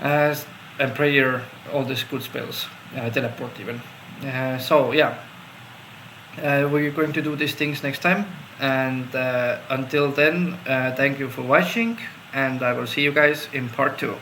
And prayer, all these good spells, teleport even. So yeah, we're going to do these things next time, and until then, thank you for watching, and I will see you guys in part 2.